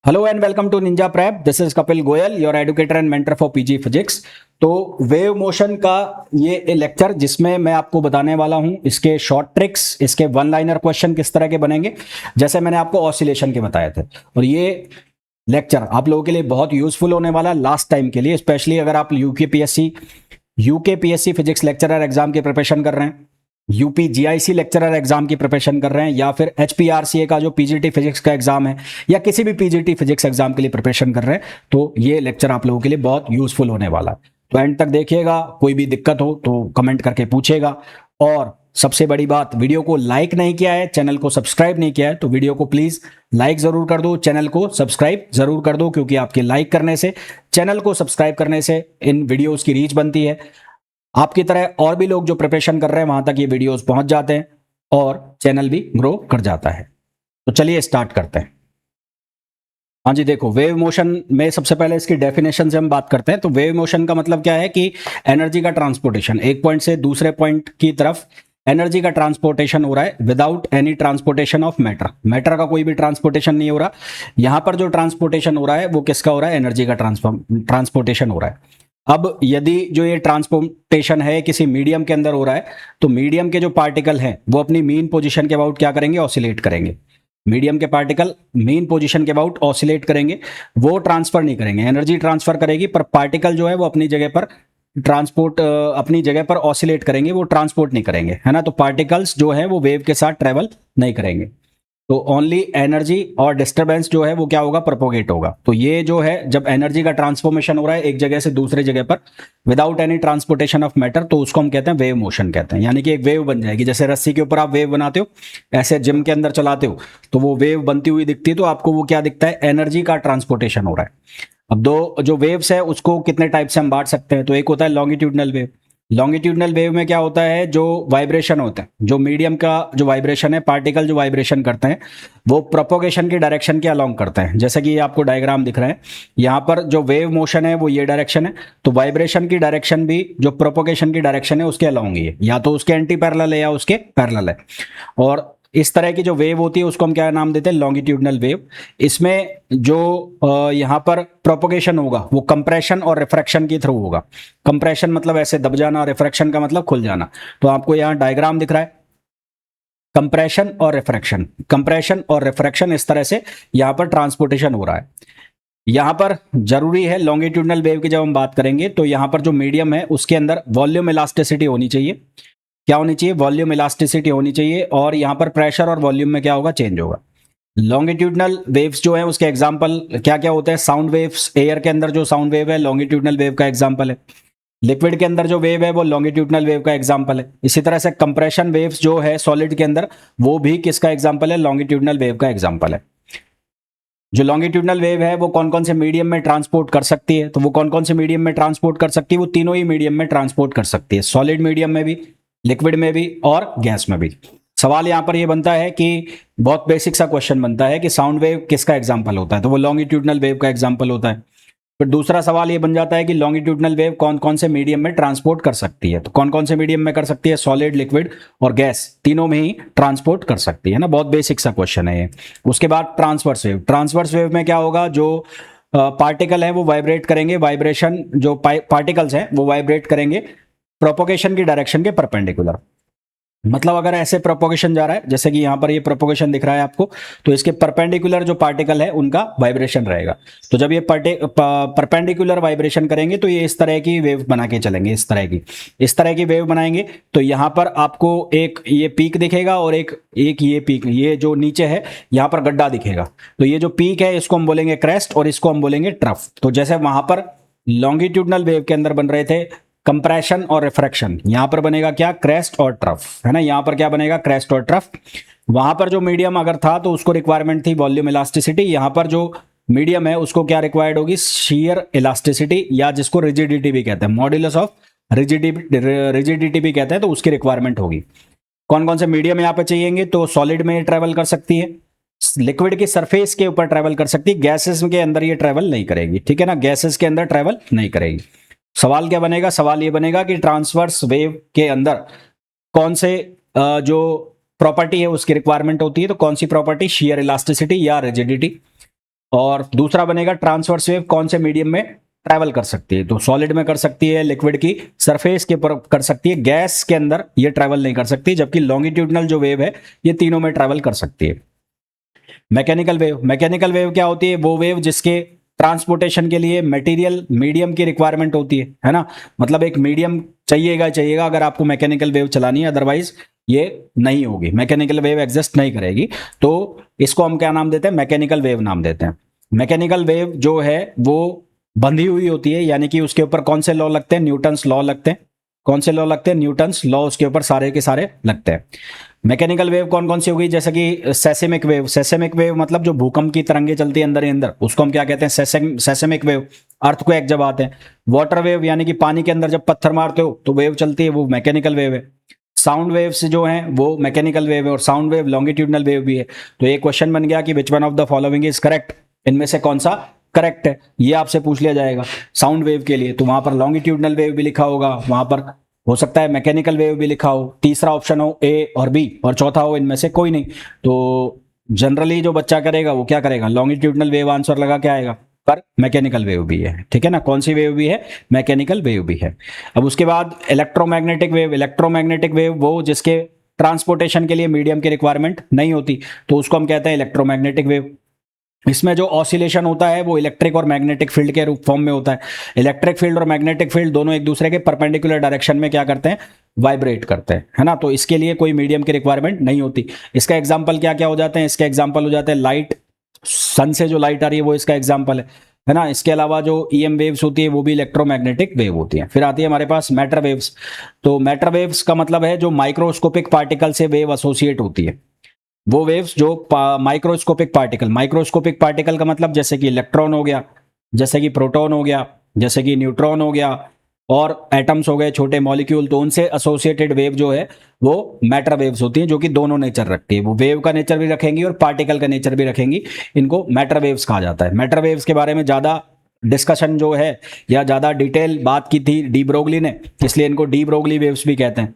Hello and welcome to Ninja Prep. This is Kapil Goyal, your educator and mentor for PG physics. तो wave motion का ये lecture जिसमें मैं आपको बताने वाला हूं इसके शॉर्ट ट्रिक्स, इसके वन लाइनर क्वेश्चन किस तरह के बनेंगे, जैसे मैंने आपको ऑसिलेशन के बताए थे। और ये लेक्चर आप लोगों के लिए बहुत यूजफुल होने वाला है लास्ट टाइम के लिए, स्पेशली अगर आप यूकेपीएससी फिजिक्स लेक्चरर एग्जाम की प्रिपरेशन कर रहे हैं, यूपी जीआईसी लेक्चरर एग्जाम की प्रिपरेशन कर रहे हैं, या फिर एचपीआरसीए का जो पीजीटी फिजिक्स का एग्जाम है, या किसी भी पीजीटी फिजिक्स एग्जाम के लिए प्रिपरेशन कर रहे हैं, तो ये लेक्चर आप लोगों के लिए बहुत यूजफुल होने वाला है। तो एंड तक देखिएगा, कोई भी दिक्कत हो तो कमेंट करके पूछेगा। और सबसे बड़ी बात, वीडियो को लाइक नहीं किया है, चैनल को सब्सक्राइब नहीं किया है, तो वीडियो को प्लीज लाइक जरूर कर दो, चैनल को सब्सक्राइब जरूर कर दो, क्योंकि आपके लाइक करने से, चैनल को सब्सक्राइब करने से इन वीडियोस की रीच बनती है। आपकी तरह और भी लोग जो प्रिपरेशन कर रहे हैं वहां तक ये वीडियोस पहुंच जाते हैं और चैनल भी ग्रो कर जाता है। तो चलिए स्टार्ट करते हैं। हाँ जी, देखो, वेव मोशन में सबसे पहले इसकी डेफिनेशन से हम बात करते हैं। तो वेव मोशन का मतलब क्या है कि एनर्जी का ट्रांसपोर्टेशन, एक पॉइंट से दूसरे पॉइंट की तरफ एनर्जी का ट्रांसपोर्टेशन हो रहा है without any transportation of matter. Matter का कोई भी ट्रांसपोर्टेशन नहीं हो रहा। यहां पर जो ट्रांसपोर्टेशन हो रहा है वो किसका हो रहा है? एनर्जी का ट्रांसपोर्टेशन हो रहा है। अब यदि जो ये ट्रांसपोर्टेशन है किसी मीडियम के अंदर हो रहा है, तो मीडियम के जो पार्टिकल हैं वो अपनी मीन पोजीशन के अबाउट क्या करेंगे? ऑसिलेट करेंगे। मीडियम के पार्टिकल मीन पोजीशन के अबाउट ऑसिलेट करेंगे, वो ट्रांसफर नहीं करेंगे। एनर्जी ट्रांसफर करेगी, पर पार्टिकल जो है वो अपनी जगह पर अपनी जगह पर ऑसिलेट करेंगे, वो ट्रांसपोर्ट नहीं करेंगे, है ना। तो पार्टिकल्स जो है वो वेव के साथ ट्रेवल नहीं करेंगे। तो ओनली एनर्जी और डिस्टरबेंस जो है वो क्या होगा? प्रोपोगेट होगा। तो ये जो है, जब एनर्जी का ट्रांसफॉर्मेशन हो रहा है एक जगह से दूसरे जगह पर without any transportation of matter, तो उसको हम कहते हैं वेव मोशन कहते हैं। यानी कि एक वेव बन जाएगी, जैसे रस्सी के ऊपर आप वेव बनाते हो, ऐसे जिम के अंदर चलाते हो तो वो वेव बनती हुई दिखती है, तो आपको वो क्या दिखता है? एनर्जी का ट्रांसपोर्टेशन हो रहा है। अब दो जो वेव्स है उसको कितने टाइप से हम बांट सकते हैं? तो एक होता है लॉन्गिट्यूडनल वेव। लॉन्गिट्यूडनल वेव में क्या होता है? जो वाइब्रेशन होता है, जो मीडियम का जो वाइब्रेशन है, पार्टिकल जो वाइब्रेशन करते हैं वो प्रोपोगेशन की डायरेक्शन के अलोंग करते हैं। जैसे कि ये आपको डायग्राम दिख रहा है, यहाँ पर जो वेव मोशन है वो ये डायरेक्शन है, तो वाइब्रेशन की डायरेक्शन भी जो प्रोपोगेशन की डायरेक्शन है उसके अलोंग ही है, या तो उसके एंटी पैरेलल है या उसके पैरेलल है। और इस तरह की जो वेव होती है उसको हम क्या नाम देते हैं? Longitudinal wave. इसमें जो यहाँ पर प्रोपोगेशन होगा वो कंप्रेशन और रिफ्रैक्शन के थ्रू होगा। कंप्रेशन मतलब ऐसे दब जाना, रिफ्रैक्शन का मतलब खुल जाना। तो आपको यहाँ डायग्राम दिख रहा है, कंप्रेशन और रिफ्रैक्शन, कंप्रेशन और रिफ्रैक्शन, इस तरह से यहाँ पर ट्रांसपोर्टेशन हो रहा है। यहाँ पर जरूरी है लॉन्गिट्यूडनल वेव की जब हम बात करेंगे तो यहाँ पर जो मीडियम है उसके अंदर वॉल्यूम इलास्टिसिटी होनी चाहिए। क्या होनी चाहिए? वॉल्यूम इलास्टिसिटी होनी चाहिए। और यहाँ पर प्रेशर और वॉल्यूम में क्या होगा? चेंज होगा। लॉन्गिट्यूडनल वेव्स जो है उसके एग्जाम्पल क्या क्या होते हैं? साउंड वेव्स, एयर के अंदर जो साउंड वेव है लॉन्गिट्यूडनल वेव का एग्जाम्पल है। लिक्विड के अंदर जो वेव है वो लॉन्गिट्यूडनल वेव का एग्जाम्पल है। इसी तरह से कंप्रेशन वेव्स जो है सॉलिड के अंदर, वो भी किसका एग्जाम्पल है? लॉन्गिट्यूडनल वेव का एग्जाम्पल है। जो लॉन्गिट्यूडनल वेव है वो कौन कौन से मीडियम में ट्रांसपोर्ट कर सकती है? तो वो कौन कौन से मीडियम में ट्रांसपोर्ट कर सकती है? वो तीनों ही मीडियम में ट्रांसपोर्ट कर सकती है, सॉलिड मीडियम में भी, लिक्विड में भी और गैस में भी। सवाल यहां पर ये बनता है कि बहुत बेसिक सा क्वेश्चन बनता है कि साउंड वेव किसका एग्जाम्पल होता है? तो वो लॉन्गिट्यूडनल वेव का एग्जाम्पल होता है। फिर दूसरा सवाल ये बन जाता है कि लॉन्गिट्यूडनल वेव कौन कौन से मीडियम में ट्रांसपोर्ट कर सकती है? तो कौन कौन से मीडियम में कर सकती है? सॉलिड, लिक्विड और गैस, तीनों में ही ट्रांसपोर्ट कर सकती है ना। बहुत बेसिक सा क्वेश्चन है ये। उसके बाद ट्रांसवर्स वेव। ट्रांसवर्स वेव में क्या होगा? जो पार्टिकल है वो वाइब्रेट करेंगे, वाइब्रेशन जो पार्टिकल्स हैं वो वाइब्रेट करेंगे प्रोपोगेशन की डायरेक्शन के परपेंडिकुलर। मतलब अगर ऐसे प्रोपोगेशन जा रहा है, जैसे कि यहां पर ये प्रोपोगेशन दिख रहा है आपको, तो इसके परपेंडिकुलर जो पार्टिकल है उनका वाइब्रेशन रहेगा। तो जब ये परपेंडिकुलर वाइब्रेशन करेंगे तो ये इस तरह की वेव बना के चलेंगे, इस तरह की वेव बनाएंगे। तो यहां पर आपको एक ये पीक दिखेगा और एक एक ये पीक, ये जो नीचे है यहां पर गड्ढा दिखेगा। तो ये जो पीक है इसको हम बोलेंगे क्रेस्ट और इसको हम बोलेंगे ट्रफ। तो जैसे वहां पर लॉन्गिट्यूडनल वेव के अंदर बन रहे थे कंप्रेशन और रिफ्रैक्शन, यहां पर बनेगा क्या? क्रेस्ट और ट्रफ, है ना। यहां पर क्या बनेगा? क्रेस्ट और ट्रफ। वहां पर जो मीडियम अगर था तो उसको रिक्वायरमेंट थी वॉल्यूम इलास्टिसिटी, यहां पर जो मीडियम है उसको क्या रिक्वायर्ड होगी? शेयर इलास्टिसिटी, या जिसको रिजिडिटी भी कहते हैं, मॉड्यूलस ऑफ रिजिडिटी भी कहते हैं, तो उसकी रिक्वायरमेंट होगी। कौन कौन से मीडियम यहाँ पे चाहिएंगे? तो सॉलिड में ट्रेवल कर सकती है, लिक्विड की सरफेस के ऊपर ट्रेवल कर सकती है, गैसेस के अंदर ये ट्रेवल नहीं करेगी, ठीक है ना। गैसेस के अंदर ट्रेवल नहीं करेगी। सवाल क्या बनेगा? सवाल ये बनेगा कि ट्रांसवर्स वेव के अंदर कौन से जो प्रॉपर्टी है उसकी रिक्वायरमेंट होती है? तो कौन सी प्रॉपर्टी? शेयर इलास्टिसिटी या रिजिडिटी। और दूसरा बनेगा ट्रांसवर्स वेव कौन से मीडियम में ट्रैवल कर सकती है, तो सॉलिड में कर सकती है, लिक्विड की सरफेस के ऊपर कर सकती है, गैस के अंदर ये ट्रैवल नहीं कर सकती, जबकि लॉन्गिट्यूडनल जो वेव है ये तीनों में ट्रैवल कर सकती है। मैकेनिकल वेव क्या होती है, वो वेव जिसके ट्रांसपोर्टेशन के लिए मटेरियल मीडियम की रिक्वायरमेंट होती है ना, मतलब एक मीडियम चाहिएगा अगर आपको मैकेनिकल वेव चलानी है, अदरवाइज ये नहीं होगी, मैकेनिकल वेव एग्जिस्ट नहीं करेगी। तो इसको हम क्या नाम देते हैं, मैकेनिकल वेव नाम देते हैं। मैकेनिकल वेव जो है वो बंधी हुई होती है, यानी कि उसके ऊपर कौन से लॉ लगते हैं, न्यूटन्स लॉ लगते हैं। कौन से लॉ लगते हैं, न्यूटन्स लॉ उसके ऊपर सारे के सारे लगते हैं। मैकेनिकल वेव कौन कौन सी होगी, जैसे कि सेसेमिक वेव। सेसेमिक वेव मतलब जो भूकंप की तरंगे चलती है अंदर ही अंदर, उसको हम क्या कहते हैं, सेसेमिक वेव। अर्थक्वेक जब आते हैं। वाटर वेव यानी कि पानी के अंदर जब पत्थर मारते हो तो वेव चलती है, वो मैकेनिकल वेव है। साउंड वेव्स जो हैं वो मैकेनिकल वेव है, और साउंड वेव लॉन्गिट्यूडनल वेव भी है। तो ये क्वेश्चन बन गया कि which one of the following is correct, इनमें से कौन सा करेक्ट है, ये आपसे पूछ लिया जाएगा साउंड वेव के लिए। तो वहां पर लॉन्गिट्यूडनल वेव भी लिखा होगा, वहां पर हो सकता है मैकेनिकल वेव भी लिखा हो, तीसरा ऑप्शन हो ए और बी, और चौथा हो इनमें से कोई नहीं। तो जनरली जो बच्चा करेगा वो क्या करेगा, लॉन्गिट्यूडनल वेव आंसर लगा के आएगा, पर मैकेनिकल वेव भी है, ठीक है ना। कौन सी वेव भी है, मैकेनिकल वेव भी है। अब उसके बाद इलेक्ट्रोमैग्नेटिक वेव। इलेक्ट्रोमैग्नेटिक वेव वो जिसके ट्रांसपोर्टेशन के लिए मीडियम की रिक्वायरमेंट नहीं होती, तो उसको हम कहते हैं इलेक्ट्रोमैग्नेटिक वेव। इसमें जो ऑसिलेशन होता है वो इलेक्ट्रिक और मैग्नेटिक फील्ड के रूप फॉर्म में होता है। इलेक्ट्रिक फील्ड और मैग्नेटिक फील्ड दोनों एक दूसरे के परपेंडिकुलर डायरेक्शन में क्या करते हैं, वाइब्रेट करते हैं, है ना। तो इसके लिए कोई मीडियम की रिक्वायरमेंट नहीं होती। इसका एग्जाम्पल क्या क्या हो जाते हैं, इसके एग्जाम्पल हो जाते हैं लाइट, सन से जो लाइट आ रही है वो इसका एग्जाम्पल है ना। इसके अलावा जो ईएम वेव्स होती है वो भी इलेक्ट्रोमैग्नेटिक वेव होती है। फिर आती है हमारे पास मैटर वेव्स। तो मैटर वेव्स का मतलब है जो माइक्रोस्कोपिक पार्टिकल से वेव एसोसिएट होती है, वो वेव्स जो माइक्रोस्कोपिक पार्टिकल का मतलब जैसे कि इलेक्ट्रॉन हो गया, जैसे कि प्रोटॉन हो गया, जैसे कि न्यूट्रॉन हो गया, और एटम्स हो गए, छोटे मॉलिक्यूल, तो उनसे एसोसिएटेड वेव जो है वो मैटर वेव्स होती हैं, जो कि दोनों नेचर रखती है, वो वेव का नेचर भी रखेंगी और पार्टिकल का नेचर भी रखेंगी। इनको मैटर वेव्स कहा जाता है। मैटर वेव्स के बारे में ज्यादा डिस्कशन जो है या ज्यादा डिटेल बात की थी डी ब्रोगली ने, इसलिए इनको डी ब्रोगली वेव्स भी कहते हैं।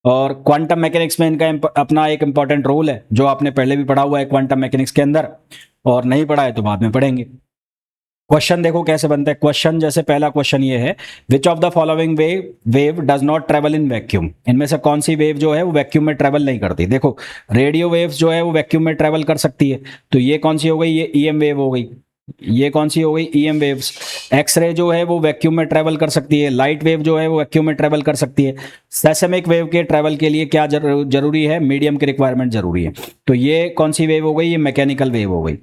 और क्वांटम मैकेनिक्स में इनका अपना एक इंपॉर्टेंट रोल है, जो आपने पहले भी पढ़ा हुआ है क्वांटम मैकेनिक्स के अंदर, और नहीं पढ़ा है तो बाद में पढ़ेंगे। क्वेश्चन देखो कैसे बनता है। क्वेश्चन जैसे पहला क्वेश्चन ये है, which of the following wave does not travel in vacuum. इनमें से कौन सी वेव जो है वो वैक्यूम में ट्रेवल नहीं करती। देखो रेडियो वेव्स जो है वो वैक्यूम में ट्रेवल कर सकती है, तो ये कौन सी हो गई, ये ईएम वेव हो गई। ये कौन सी हो गई, ईएम वेव्स। एक्सरे जो है वो वैक्यूम में ट्रेवल कर सकती है। लाइट वेव जो है वो वैक्यूम में ट्रेवल कर सकती है। सेसमिक वेव के ट्रेवल के लिए क्या जरूरी है, मीडियम की रिक्वायरमेंट जरूरी है। तो ये कौन सी वेव हो गई, ये मैकेनिकल वेव हो गई।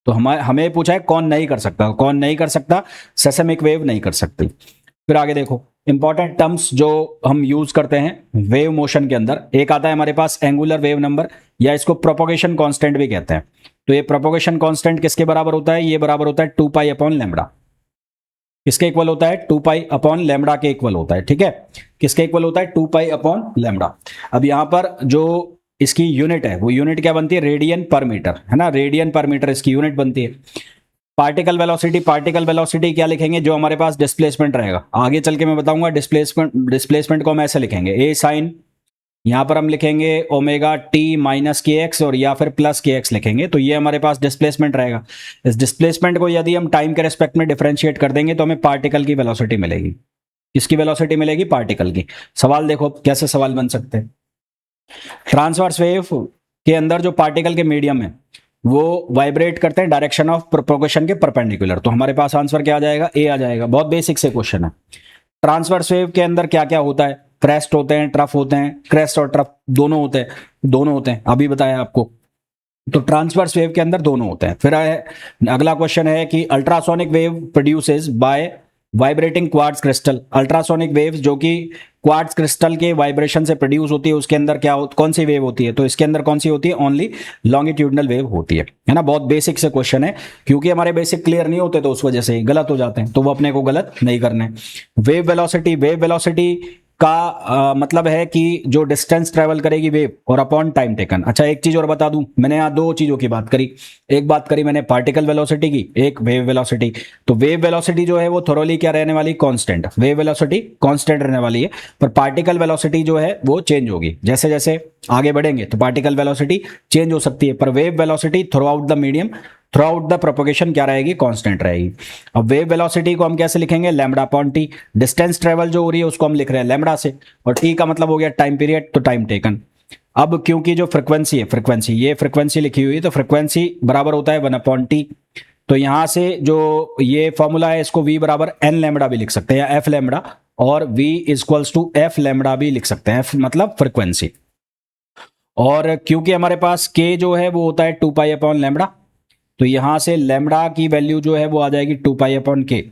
तो हमें पूछा है कौन नहीं कर सकता, कौन नहीं कर सकता, सेसमिक वेव नहीं कर सकती। फिर आगे देखो इंपॉर्टेंट टर्म्स जो हम यूज करते हैं वेव मोशन के अंदर, एक आता है हमारे पास एंगुलर वेव नंबर, या इसको प्रोपोगेशन कांस्टेंट भी कहते हैं। तो ये प्रोपोगेशन कांस्टेंट किसके बराबर होता है, ये बराबर होता है 2 पाई अपॉन लैम्बडा। किसके इक्वल होता है, 2 पाई अपॉन लैम्बडा के इक्वल होता है, ठीक है। किसके इक्वल होता है, 2 पाई अपॉन लैम्बडा। अब यहां पर जो इसकी यूनिट है वो यूनिट क्या बनती है, रेडियन पर मीटर, है ना, रेडियन पर मीटर इसकी यूनिट बनती है। पार्टिकल वेलोसिटी क्या लिखेंगे, जो हमारे पास डिस्प्लेसमेंट रहेगा, आगे चल के मैं बताऊंगा। डिस्प्लेसमेंट को हम ऐसे लिखेंगे, ए साइन, यहां पर हम लिखेंगे omega t minus k x, और या फिर प्लस के एक्स लिखेंगे। तो ये हमारे पास डिस्प्लेसमेंट रहेगा। इस डिस्प्लेसमेंट को यदि हम टाइम के रेस्पेक्ट में डिफरेंशिएट कर देंगे तो हमें पार्टिकल की वेलोसिटी मिलेगी। किसकी वेलोसिटी मिलेगी, पार्टिकल की। सवाल देखो कैसे सवाल बन सकते हैं। ट्रांसवर्स वेव के अंदर जो पार्टिकल के मीडियम है वो वाइब्रेट करते हैं डायरेक्शन ऑफ प्रोपोगेशन के परपेंडिकुलर। तो हमारे पास आंसर क्या आ जाएगा, ए आ जाएगा। बहुत बेसिक से क्वेश्चन है। ट्रांसवर्स वेव के अंदर क्या क्या होता है, क्रेस्ट होते हैं, ट्रफ होते हैं, क्रेस्ट और ट्रफ दोनों होते हैं, अभी बताया आपको। तो ट्रांसवर्स वेव के अंदर दोनों होते हैं। फिर अगला क्वेश्चन है कि ultrasonic wave produces bye vibrating quartz crystal. Ultrasonic waves जो कि क्वार्ट्ज क्रिस्टल के वाइब्रेशन से प्रोड्यूस होती है, उसके अंदर कौन सी वेव होती है, तो इसके अंदर कौन सी होती है, ओनली लॉन्गिट्यूडनल वेव होती है ना। बहुत बेसिक से क्वेश्चन है, क्योंकि हमारे बेसिक क्लियर नहीं होते तो उस वजह से गलत हो जाते हैं, तो वो अपने को गलत नहीं करने। वेव वेलोसिटी का मतलब है कि जो डिस्टेंस ट्रेवल करेगी वेव और अपॉन टाइम टेकन। अच्छा एक चीज और बता दूं, मैंने यहाँ दो चीजों की बात करी, एक बात करी मैंने पार्टिकल वेलोसिटी की, एक वेव वेलोसिटी। तो वेव वेलोसिटी जो है वो थोरोली क्या रहने वाली, कांस्टेंट। वेव वेलोसिटी कांस्टेंट रहने वाली है, पर पार्टिकल वेलोसिटी जो है वो चेंज होगी। जैसे जैसे आगे बढ़ेंगे तो पार्टिकल वेलोसिटी चेंज हो सकती है, पर wave velocity through out the medium through out the propagation क्या रहेगी, कांस्टेंट रहेगी। अब वेव वेलोसिटी को हम कैसे लिखेंगे, lambda upon T. Distance travel जो हो रही है उसको हम लिख रहे हैं लैम्बडा से, और टी का मतलब हो गया टाइम पीरियड, तो टाइम टेकन। अब क्योंकि जो फ्रीक्वेंसी है, फ्रीक्वेंसी ये फ्रीक्वेंसी लिखी हुई है, तो फ्रीक्वेंसी बराबर होता है 1 अपॉन टी। तो यहां से जो ये फॉर्मूला है इसको v बराबर एन लैम्बडा भी लिख सकते हैं, या एफ लैम्बडा, और v equals to f lambda भी लिख सकते हैं, एफ मतलब फ्रीक्वेंसी। और क्योंकि हमारे पास k जो है वो होता है 2 पाई अपॉन लैम्बडा, तो यहां से लैम्बडा की वैल्यू जो है वो आ जाएगी 2 पाई अपॉन के,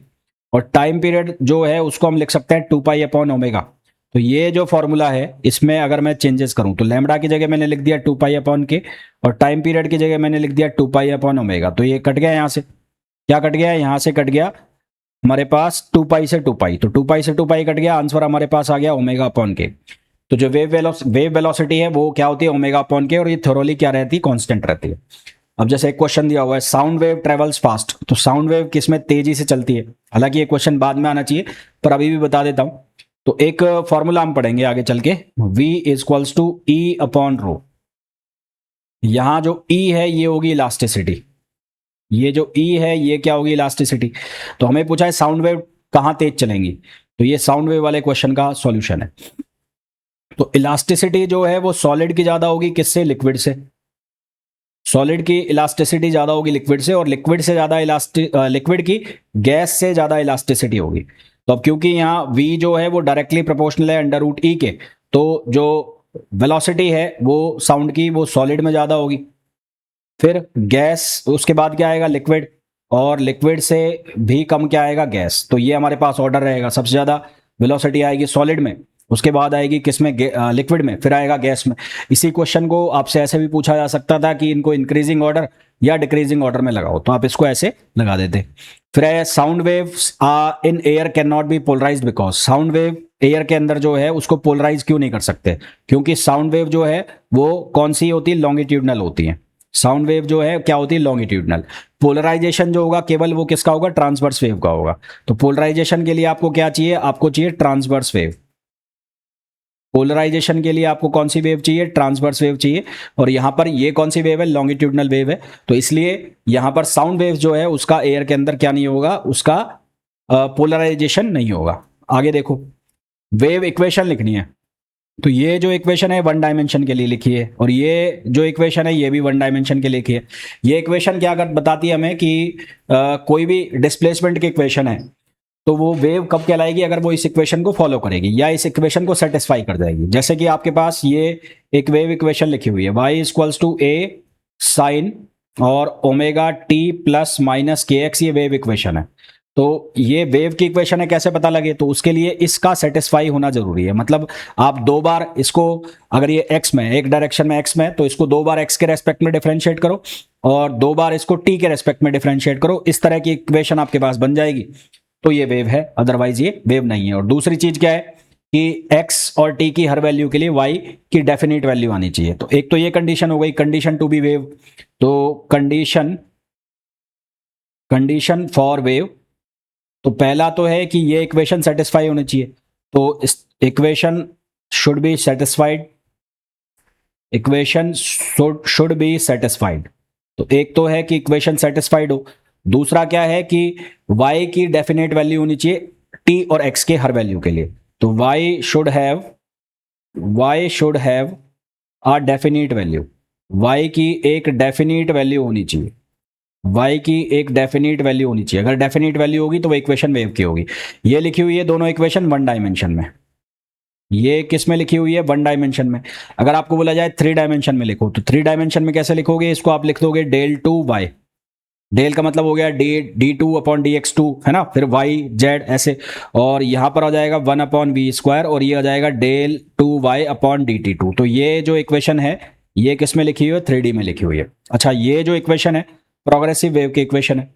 और टाइम पीरियड जो है उसको हम लिख सकते हैं 2 पाई अपॉन ओमेगा। तो ये जो फॉर्मूला है इसमें अगर मैं चेंजेस करूं तो लैम्बडा की जगह मैंने लिख दिया 2 पाई अपॉन के, और टाइम पीरियड की जगह मैंने लिख दिया 2 पाई अपॉन ओमेगा। तो ये कट गया, यहां से क्या कट गया, यहां से कट गया हमारे पास 2 पाई से 2 पाई, तो 2 पाई से 2 पाई कट गया, आंसर हमारे पास आ गया ओमेगा अपॉन के। तो जो वेव वेलोसिटी है वो क्या होती है, ओमेगा अपॉन के, और ये थोरोली क्या रहती है, कांस्टेंट रहती है। अब जैसे एक क्वेश्चन दिया हुआ है साउंड वेव ट्रेवल्स फास्ट, तो साउंड वेव किसमें तेजी से चलती है, हालांकि ये क्वेश्चन बाद में आना चाहिए पर अभी भी बता देता हूं। तो एक फॉर्मूला हम पढ़ेंगे आगे चल के, v equals to E upon rho. यहां जो e है ये होगी इलास्टिसिटी, ये जो e है ये क्या होगी, इलास्टिसिटी। तो हमें पूछा है साउंड वेव कहां तेज चलेंगी, तो ये साउंड वेव वाले क्वेश्चन का सॉल्यूशन है। तो इलास्टिसिटी जो है वो सॉलिड की ज्यादा होगी किससे, लिक्विड से। सॉलिड की इलास्टिसिटी ज्यादा होगी लिक्विड से, और लिक्विड से ज्यादा लिक्विड की गैस से ज्यादा इलास्टिसिटी होगी। तो अब क्योंकि यहाँ v जो है वो डायरेक्टली प्रोपोर्शनल है अंडर रूट ई के, तो जो वेलोसिटी है वो साउंड की वो सॉलिड में ज्यादा होगी। फिर गैस, उसके बाद क्या आएगा, लिक्विड, और लिक्विड से भी कम क्या आएगा, गैस। तो ये हमारे पास ऑर्डर रहेगा, सबसे ज्यादा वेलोसिटी आएगी सॉलिड में, उसके बाद आएगी किसमें, लिक्विड में, फिर आएगा गैस में। इसी क्वेश्चन को आपसे ऐसे भी पूछा जा सकता था कि इनको इंक्रीजिंग ऑर्डर या डिक्रीजिंग ऑर्डर में लगाओ, तो आप इसको ऐसे लगा देते। फिर है sound waves in air can not be polarised because, sound wave air के अंदर जो है उसको पोलराइज क्यों नहीं कर सकते, क्योंकि साउंड वेव जो है वो कौन सी होती है, लॉन्गिट्यूडनल होती है। साउंड वेव जो है क्या होती है, लॉन्गिट्यूडनल। पोलराइजेशन जो होगा केवल वो किसका होगा, ट्रांसवर्स वेव का होगा। तो पोलराइजेशन के लिए आपको क्या चाहिए, आपको चाहिए ट्रांसवर्स वेव। पोलराइजेशन के लिए आपको कौन सी वेव चाहिए, ट्रांसवर्स वेव चाहिए। और यहां पर ये कौन सी वेव है, लॉन्गिट्यूडनल वेव है। तो इसलिए यहां पर साउंड वेव जो है उसका एयर के अंदर क्या नहीं होगा, उसका पोलराइजेशन नहीं होगा। आगे देखो, वेव इक्वेशन लिखनी है, तो ये जो इक्वेशन है वन डायमेंशन के लिए लिखी है, और ये जो इक्वेशन है ये भी वन डायमेंशन के लिए लिखी है। ये इक्वेशन क्या बताती है हमें कि कोई भी डिस्प्लेसमेंट की इक्वेशन है तो वो वेव कब कहलाएगी, अगर वो इस इक्वेशन को फॉलो करेगी या इस इक्वेशन को सेटिस्फाई कर जाएगी। जैसे कि आपके पास ये एक वेव इक्वेशन लिखी हुई है, y equals to a sine और omega t plus minus k x, ये वेव इक्वेशन है। तो ये वेव की इक्वेशन है, कैसे पता लगे, तो उसके लिए इसका सेटिस्फाई होना जरूरी है। मतलब आप दो बार इसको, अगर ये x में, एक डायरेक्शन में x में, तो इसको दो बार x के रेस्पेक्ट में डिफरेंशिएट करो, और दो बार इसको t के रेस्पेक्ट में डिफरेंशिएट करो, इस तरह की इक्वेशन आपके पास बन जाएगी, तो ये वेव है, अदरवाइज ये वेव नहीं है। और दूसरी चीज क्या है कि x और t की हर वैल्यू के लिए y की डेफिनेट वैल्यू आनी चाहिए। तो एक तो ये कंडीशन हो गई, कंडीशन टू बी वेव। तो कंडीशन फॉर वेव, तो पहला तो है कि ये इक्वेशन सेटिस्फाई होनी चाहिए, तो इस equation should be satisfied, equation should be satisfied. तो एक तो है कि इक्वेशन सेटिस्फाइड हो, दूसरा क्या है कि y की डेफिनेट वैल्यू होनी चाहिए t और x के हर वैल्यू के लिए। तो y should have a definite value, y की एक डेफिनेट वैल्यू होनी चाहिए, y की एक डेफिनेट वैल्यू होनी चाहिए। अगर डेफिनेट वैल्यू होगी तो वो इक्वेशन वेव की होगी। ये लिखी हुई है दोनों इक्वेशन वन डायमेंशन में, ये किस में लिखी हुई है, वन डायमेंशन में। अगर आपको बोला जाए थ्री डायमेंशन में लिखो, तो थ्री डायमेंशन में कैसे लिखोगे, इसको आप लिख दोगे डेल टू वाई, डेल का मतलब हो गया d two upon d x two, है ना, फिर वाई जेड ऐसे, और यहां पर आ जाएगा 1 अपॉन वी स्क्वायर, और ये आ जाएगा del two y upon d t two. तो ये जो इक्वेशन है ये किस में लिखी हुई है, 3D में लिखी हुई है। अच्छा, ये जो इक्वेशन है प्रोग्रेसिव वेव की इक्वेशन है।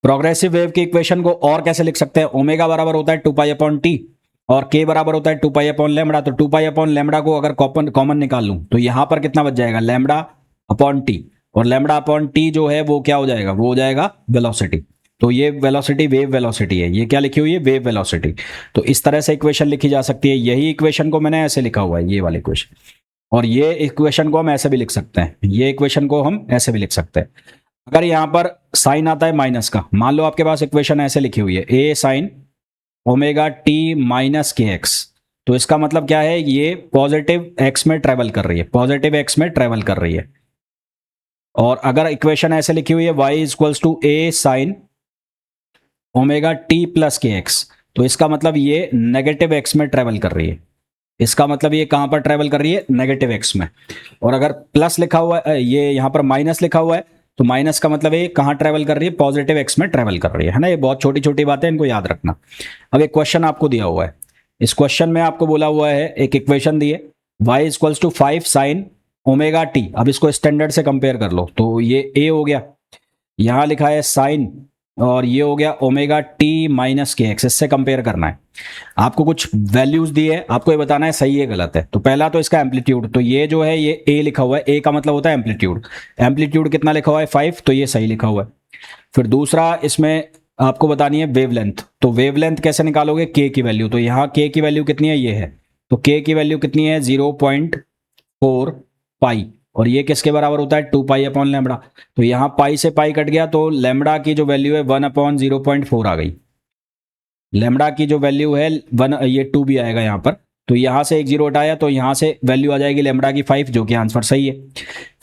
प्रोग्रेसिव वेव की इक्वेशन को और कैसे लिख सकते हैं, ओमेगा बराबर होता है 2 पाई अपॉन टी, और k बराबर होता है 2 पाई अपॉन लैम्बडा। तो 2 पाई अपॉन लैम्बडा को अगर कॉमन निकाल लूं तो यहां पर कितना बच जाएगा, लैम्बडा अपॉन टी, और लैम्बडा अपॉन टी जो है वो क्या हो जाएगा, वो हो जाएगा वेलोसिटी। तो ये वेलोसिटी वेव वेलोसिटी है, ये क्या लिखी हुई है, वेव वेलोसिटी। तो इस तरह से इक्वेशन लिखी जा सकती है। यही इक्वेशन को मैंने ऐसे लिखा हुआ है, ये वाली इक्वेशन, और ये इक्वेशन को हम ऐसे भी लिख सकते हैं, ये इक्वेशन को हम ऐसे भी लिख सकते हैं। अगर यहां पर साइन आता है माइनस का, मान लो आपके पास इक्वेशन ऐसे लिखी हुई है ए sine omega t minus k x, तो इसका मतलब क्या है, ये पॉजिटिव एक्स में ट्रेवल कर रही है, पॉजिटिव एक्स में ट्रेवल कर रही है। और अगर इक्वेशन ऐसे लिखी हुई है y equals to a sine omega t plus k x, तो इसका मतलब ये नेगेटिव एक्स में ट्रेवल कर रही है, इसका मतलब ये कहां पर ट्रेवल कर रही है, नेगेटिव एक्स में। और अगर प्लस लिखा हुआ है, ये यहां पर माइनस लिखा हुआ है, तो माइनस का मतलब ये कहां ट्रेवल कर रही है, पॉजिटिव एक्स में ट्रेवल कर रही है ना। ये बहुत छोटी छोटी बातें, इनको याद रखना। अब एक क्वेश्चन आपको दिया हुआ है, इस क्वेश्चन में आपको बोला हुआ है, एक इक्वेशन दी है y equals to 5 sine omega t. अब इसको स्टैंडर्ड से कंपेयर कर लो, तो ये ए हो गया, यहां लिखा है साइन, और ये हो गया omega t minus k x, इससे कंपेयर करना है। आपको कुछ वैल्यूज दी है, आपको ये बताना है सही है गलत है। तो पहला तो इसका एम्पलीट्यूड, तो ये जो है ये ए लिखा हुआ है, ए का मतलब होता है एम्पलीट्यूड, एम्पलीट्यूड कितना लिखा हुआ है 5, तो ये सही लिखा हुआ है। फिर दूसरा इसमें आपको बतानी है वेवलेंथ, तो वेवलेंथ कैसे निकालोगे, के की वैल्यू, तो यहाँ के की वैल्यू कितनी है, ये है, तो के की वैल्यू कितनी है 0.4 पाई, और ये किसके बराबर होता है 2 पाई अपॉन लैम्बडा। तो यहाँ पाई से पाई कट गया, तो लैम्बडा की जो वैल्यू है 1 अपॉन 0.4 आ गई, लैम्बडा की जो वैल्यू है 1, ये 2 भी आएगा यहाँ पर, तो यहाँ से एक जीरो हटाया, तो यहाँ से वैल्यू आ जाएगी लैम्बडा की 5, जो कि आंसर सही है।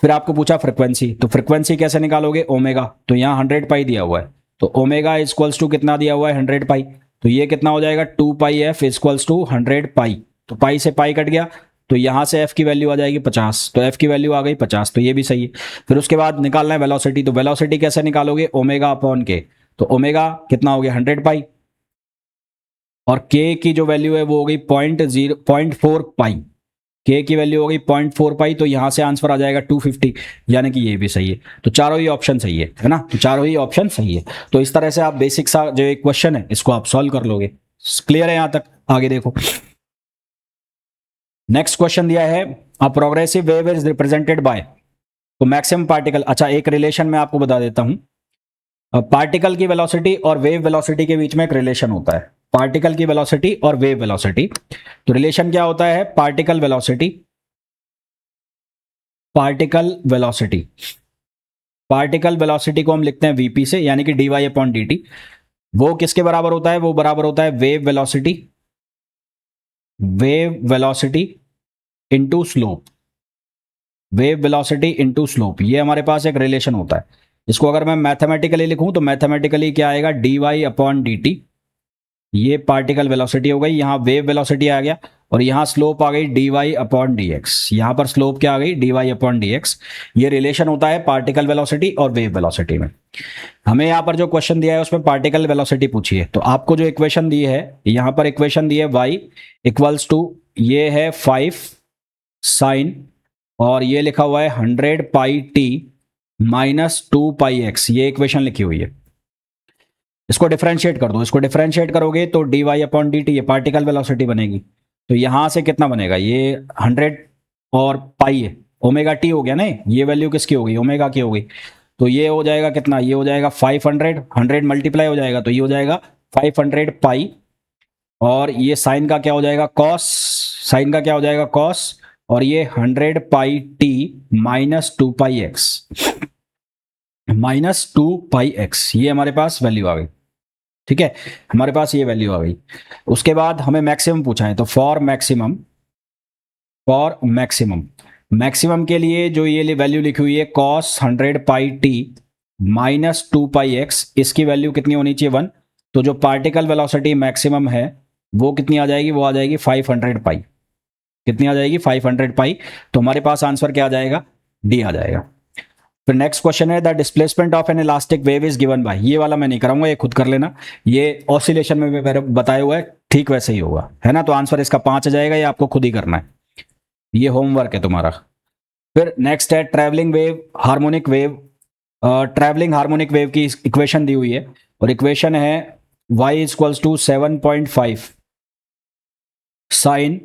फिर आपको पूछा फ्रिक्वेंसी, तो फ्रिक्वेंसी कैसे निकालोगे, ओमेगा, तो यहाँ 100 पाई दिया हुआ है, तो ओमेगा इक्वल्स टू कितना दिया हुआ है 100 पाई, तो ये कितना हो जाएगा 2 पाई एफ इक्वल्स टू 100 पाई, तो पाई से पाई कट गया, तो यहाँ से एफ की वैल्यू आ जाएगी 50, तो एफ की वैल्यू आ गई 50, तो ये भी सही है। फिर उसके बाद निकालना है वेलोसिटी, तो वेलोसिटी कैसे निकालोगे, ओमेगा अपॉन के, तो ओमेगा कितना हो गया 100 पाई, और के की जो वैल्यू है वो हो गई 0.4 पाई, के की वैल्यू हो गई 0.4 पाई, तो यहां से आंसर आ जाएगा 250, यानी कि ये भी सही है। तो चारों ही ऑप्शन सही है ना, तो चारों ही ऑप्शन सही है। तो इस तरह से आप बेसिक सा जो एक क्वेश्चन है इसको आप सॉल्व कर लोगे। क्लियर है यहां तक, आगे देखो। नेक्स्ट क्वेश्चन दिया है, a progressive wave is represented by, तो मैक्सिमम पार्टिकल, अच्छा एक रिलेशन मैं आपको बता देता हूं, पार्टिकल की वेलोसिटी और वेव वेलोसिटी के बीच में एक रिलेशन होता है, पार्टिकल की वेलोसिटी और वेव वेलोसिटी। तो रिलेशन क्या होता है, particle velocity, particle velocity, particle velocity को हम लिखते हैं वीपी से, यानी कि dy अपॉन dt, वो किसके बराबर होता है, वो बराबर होता है wave velocity, wave velocity into slope, wave velocity into slope, ये हमारे पास एक रिलेशन होता है। इसको अगर मैं मैथमेटिकली लिखूं, तो मैथमेटिकली क्या आएगा, dy अपॉन dt, ये पार्टिकल वेलोसिटी हो गई, यहां वेव वेलोसिटी आ गया, और यहां स्लोप आ गई dy अपॉन dx, यहां पर स्लोप क्या आ गई dy अपॉन dx। ये रिलेशन होता है पार्टिकल वेलोसिटी और वेव वेलोसिटी में। हमें यहां पर जो क्वेश्चन दिया है उसमें पार्टिकल वेलोसिटी पूछी है, तो आपको जो इक्वेशन दी है, यहां पर इक्वेशन दी है y इक्वल्स टू, ये है 5 साइन, और ये लिखा हुआ है 100 पाई टी माइनस 2 पाई एक्स, ये इक्वेशन लिखी हुई है। इसको डिफरेंशिएट कर दो, इसको डिफरेंशिएट करोगे तो d y upon d t, ये पार्टिकल वेलोसिटी बनेगी, तो यहां से कितना बनेगा, ये 100 और पाई है, ओमेगा टी हो गया ना, ये वैल्यू किसकी हो गई, ओमेगा की हो गई, तो ये हो जाएगा कितना, ये हो जाएगा 500, 100 मल्टीप्लाई हो जाएगा, तो ये हो जाएगा 500 पाई, और ये साइन का क्या हो जाएगा कॉस, साइन का क्या हो जाएगा कॉस, और ये 100 पाई टी माइनस 2 पाई एक्स, माइनस 2 पाई एक्स, ये हमारे पास वैल्यू आ गई। ठीक है, हमारे पास ये वैल्यू आ गई। उसके बाद हमें मैक्सिमम पूछा है, तो for maximum, for maximum, maximum के लिए जो ये वैल्यू लिखी हुई है कॉस 100 पाई टी माइनस 2 पाई एक्स, इसकी वैल्यू कितनी होनी चाहिए 1, तो जो पार्टिकल वेलोसिटी मैक्सिमम है वो कितनी आ जाएगी, वो आ जाएगी 500 पाई, कितनी आ जाएगी 500 पाई, तो हमारे पास आंसर क्या आ जाएगा, डी आ जाएगा। फिर नेक्स्ट क्वेश्चन है, the displacement of N elastic wave is given by, ये वाला मैं नहीं कराऊंगा, ये खुद कर लेना, ये ऑसिलेशन में मेरे बताया हुआ है, ठीक वैसे ही होगा, है ना। तो आंसर इसका 5 आ जाएगा, ये आपको खुद ही करना है, ये होमवर्क है तुम्हारा। फिर नेक्स्ट है travelling wave, harmonic wave, travelling harmonic wave की इक्वेशन दी हुई है, और इक्वेशन है y इक्वल्स टू 7.5 साइन,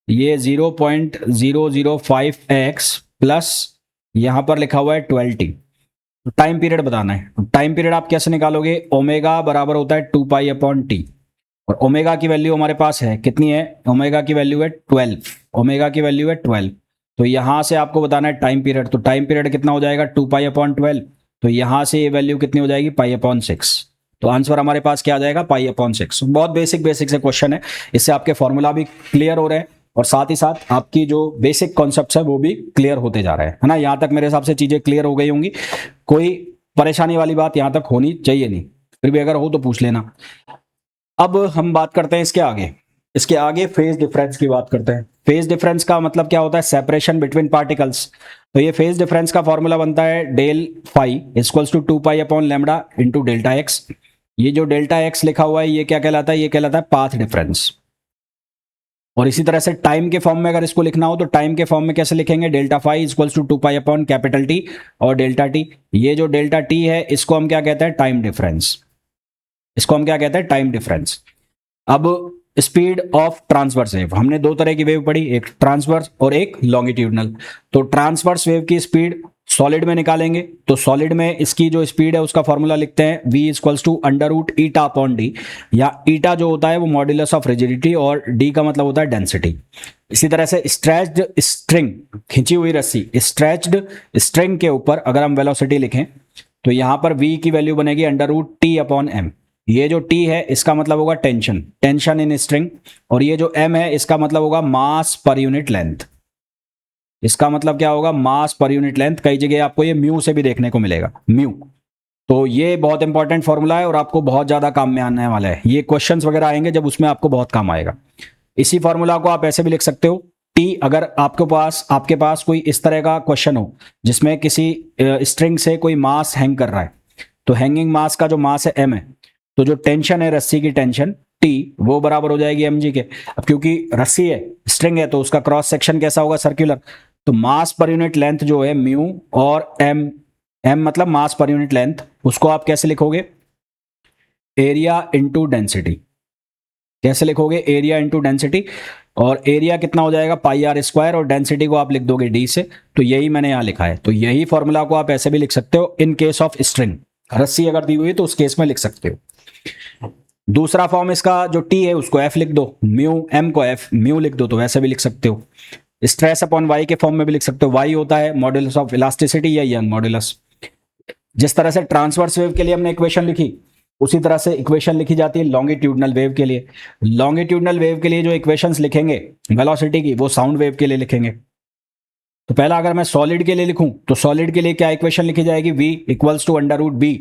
ये 0.005 एक्स प्लस यहां पर लिखा हुआ है 12t, टाइम पीरियड बताना है। टाइम पीरियड आप कैसे निकालोगे, ओमेगा बराबर होता है 2 पाई अपॉन टी, और ओमेगा की वैल्यू हमारे पास है कितनी है, ओमेगा की वैल्यू है 12, ओमेगा की वैल्यू है 12, तो यहां से आपको बताना है टाइम पीरियड, तो टाइम पीरियड कितना हो जाएगा 2 पाई अपॉन 12, तो यहां से ये वैल्यू कितनी हो जाएगी, π/6। तो आंसर हमारे पास क्या आ जाएगा, π/6। बहुत बेसिक से क्वेश्चन है, इससे आपके फॉर्मूला भी क्लियर हो रहे हैं और साथ ही साथ आपकी जो बेसिक कॉन्सेप्ट्स है वो भी क्लियर होते जा रहे हैं, है ना। यहां तक मेरे हिसाब से चीजें क्लियर हो गई होंगी, कोई परेशानी वाली बात यहां तक होनी चाहिए नहीं, फिर भी अगर हो तो पूछ लेना। अब हम बात करते हैं इसके आगे फेज डिफरेंस की बात करते हैं। फेज डिफरेंस का मतलब क्या होता है, सेपरेशन बिटवीन पार्टिकल्स। तो ये फेज डिफरेंस का फॉर्मूला बनता है del phi equals to 2π/λ into delta x. ये जो डेल्टा एक्स लिखा हुआ है ये क्या कहलाता है, ये कहलाता है पाथ डिफरेंस। और इसी तरह से टाइम के फॉर्म में अगर इसको लिखना हो तो टाइम के फॉर्म में कैसे लिखेंगे, delta phi equals to 2π/T और डेल्टा टी। ये जो डेल्टा टी है इसको हम क्या कहते हैं, टाइम डिफरेंस। इसको हम क्या कहते हैं, टाइम डिफरेंस। अब स्पीड ऑफ ट्रांसवर्स वेव, हमने दो तरह की वेव पढ़ी, एक ट्रांसवर्स और एक लॉन्गिट्यूडनल। तो ट्रांसवर्स वेव की स्पीड सॉलिड में निकालेंगे तो सॉलिड में इसकी जो स्पीड है उसका फॉर्मूला लिखते हैं v इक्वल्स टू √η/d, या ईटा जो होता है वो मॉड्यूलस ऑफ रिजिडिटी और d का मतलब होता है डेंसिटी। इसी तरह से स्ट्रेच्ड स्ट्रिंग, खिंची हुई रस्सी, स्ट्रेच्ड स्ट्रिंग के ऊपर अगर हम वेलोसिटी लिखें तो यहां पर v की वैल्यू बनेगी √T/m। ये जो T है इसका मतलब होगा टेंशन इन स्ट्रिंग, और ये जो M है इसका मतलब होगा मास पर यूनिट लेंथ। इसका मतलब क्या होगा, मास पर यूनिट लेंथ। कई जगह आपको ये म्यू से भी देखने को मिलेगा, म्यू। तो ये बहुत इंपॉर्टेंट फॉर्मूला है और आपको बहुत ज्यादा काम में आने वाला है। ये क्वेश्चंस वगैरह आएंगे जब उसमें आपको बहुत काम आएगा। इसी फॉर्मूला को आप ऐसे भी लिख सकते हो, T अगर आपके पास कोई इस तरह का क्वेश्चन हो जिसमें किसी स्ट्रिंग से कोई मास हैंग कर रहा है, तो हैंगिंग मास का जो मास है m है, तो जो टेंशन है रस्सी की टेंशन T वो बराबर हो जाएगी mg के। अब क्योंकि रस्सी है, स्ट्रिंग है, तो उसका क्रॉस सेक्शन कैसा होगा, सर्कुलर। तो मास पर यूनिट लेंथ जो है म्यू और m मतलब मास पर यूनिट लेंथ, उसको आप कैसे लिखोगे, एरिया इंटू डेंसिटी। कैसे लिखोगे, एरिया इंटू डेंसिटी। और एरिया कितना हो जाएगा, πr², और डेंसिटी को आप लिख दोगे d से। तो यही मैंने यहां लिखा है। तो यही फॉर्मूला को आप ऐसे भी लिख सकते हो इन केस ऑफ स्ट्रिंग, रस्सी अगर दी हुई है तो उस केस में लिख सकते हो। दूसरा फॉर्म इसका जो T है उसको F लिख दो, m को F म्यू लिख दो, तो वैसे भी लिख सकते हो। स्ट्रेस अपॉन y के फॉर्म में भी लिख सकते हो, y होता है मॉड्यूलस ऑफ इलास्टिसिटी या यंग मॉड्यूलस। जिस तरह से ट्रांसवर्स वेव के लिए हमने इक्वेशन लिखी, उसी तरह से इक्वेशन लिखी जाती है लॉन्गिट्यूडनल वेव के लिए। लॉन्गिट्यूडनल वेव के लिए जो इक्वेशंस लिखेंगे वेलोसिटी की, वो साउंड वेव के लिए लिखेंगे। तो पहला अगर मैं सॉलिड के लिए लिखूं तो सॉलिड के लिए क्या इक्वेशन लिखी जाएगी, v equals to √b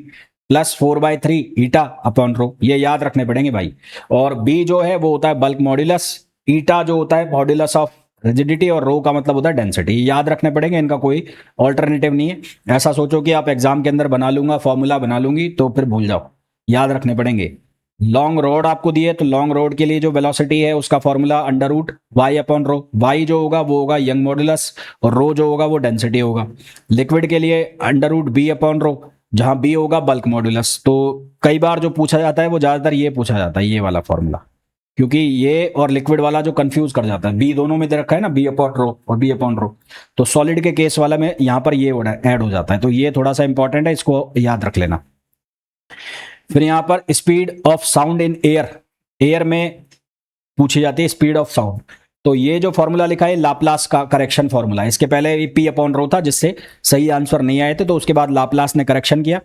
plus 4/3 eta upon rho. ये याद रखने पड़ेंगे भाई। और b जो है वो होता है बल्क मॉड्यूलस, ईटा जो होता है मॉड्यूलस ऑफ रिजिडिटी, और रो का मतलब होता है डेंसिटी। याद रखने पड़ेंगे, इनका कोई ऑल्टरनेटिव नहीं है। ऐसा सोचो कि आप एग्जाम के अंदर बना लूंगा, फॉर्मूला बना लूंगी, तो फिर भूल जाओ, याद रखने पड़ेंगे। लॉन्ग रोड आपको दिए, तो लॉन्ग रोड के लिए जो वेलोसिटी है उसका फॉर्मूला √y/रो। y जो होगा वो होगा यंग मॉड्यूलस, और रो जो होगा वो डेंसिटी होगा। लिक्विड के लिए √b/रो, जहां b होगा बल्क मॉड्यूलस। तो कई बार जो पूछा जाता है वो ज्यादातर ये पूछा जाता है, ये वाला फॉर्मूला, क्योंकि ये और लिक्विड वाला जो कंफ्यूज कर जाता है। b दोनों में दे रखा है ना, b/रो और b/रो। तो सॉलिड के केस वाला में यहां पर ये ऐड हो जाता है। तो ये थोड़ा सा इंपॉर्टेंट है, इसको याद रख लेना। फिर यहां पर speed of sound in air में पूछी जाती है स्पीड ऑफ साउंड। तो ये जो फॉर्मूला लिखा है लाप्लास का करेक्शन फॉर्मूला, इसके पहले p/रो था जिससे सही आंसर नहीं आए थे, तो उसके बाद लाप्लास ने करेक्शन किया।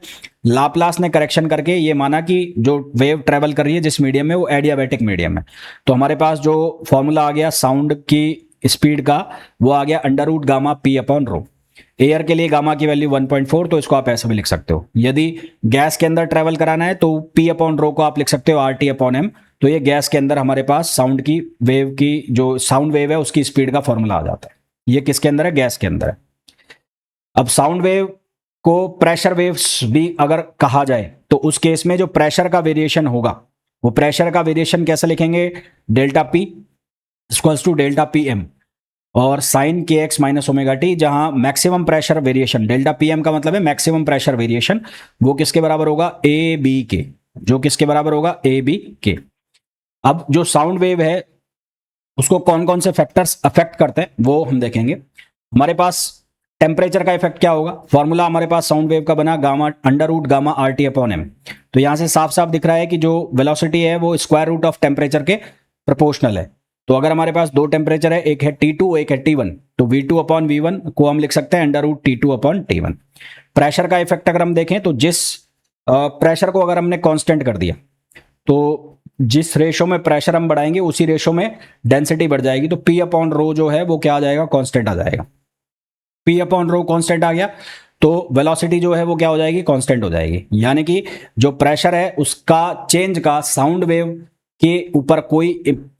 लाप्लास ने करेक्शन करके ये माना कि जो वेव ट्रेवल कर रही है जिस मीडियम में, वो एडियाबैटिक मीडियम है। तो हमारे पास जो फॉर्मूला आ गया साउंड की स्पीड का, वो आ गया √γ p/रो। एयर के लिए गामा की वैल्यू 1.4, तो इसको आप ऐसे भी लिख सकते हो। यदि गैस के अंदर ट्रेवल कराना है तो p/रो को आप लिख सकते हो RT/m। तो ये गैस के अंदर हमारे पास साउंड की वेव की, जो साउंड वेव है उसकी स्पीड का फॉर्मूला आ जाता है। ये किसके अंदर है, गैस के अंदर है। अब साउंड वेव को प्रेशर वेव्स भी अगर कहा जाए तो उस केस में जो प्रेशर का वेरिएशन होगा, वो प्रेशर का वेरिएशन कैसे लिखेंगे, ΔP इक्वल्स टू ΔPm और sine kx minus omega t, जहां मैक्सिमम प्रेशर वेरिएशन ΔPm का मतलब है मैक्सिमम प्रेशर वेरिएशन, वो किसके बराबर होगा, AB के। जो किसके बराबर होगा, AB के। अब जो साउंड वेव है उसको कौन कौन से फैक्टर्स अफेक्ट करते हैं वो हम देखेंगे। हमारे पास टेम्परेचर का इफेक्ट क्या होगा, फॉर्मूला हमारे पास साउंड वेव का बना √γ RT/m। तो यहां से साफ साफ दिख रहा है कि जो वेलोसिटी है वो स्क्वायर रूट ऑफ टेम्परेचर के प्रोपोर्शनल है। तो अगर हमारे पास दो टेम्परेचर है, एक है T2 एक है T1, तो V2/V1 को हम लिख सकते हैं √T2/T1। प्रेशर का इफेक्ट अगर हम देखें तो जिस प्रेशर को अगर हमने कांस्टेंट कर दिया तो जिस रेशो में प्रेशर हम बढ़ाएंगे उसी रेशो में डेंसिटी बढ़ जाएगी, तो पी अपॉन रो जो है वो क्या आ जाएगा, कांस्टेंट आ जाएगा। पी अपॉन रो कांस्टेंट आ गया तो वेलोसिटी जो है वो क्या हो जाएगी, कांस्टेंट हो जाएगी। यानी कि जो प्रेशर है उसका चेंज का साउंड वेव के ऊपर कोई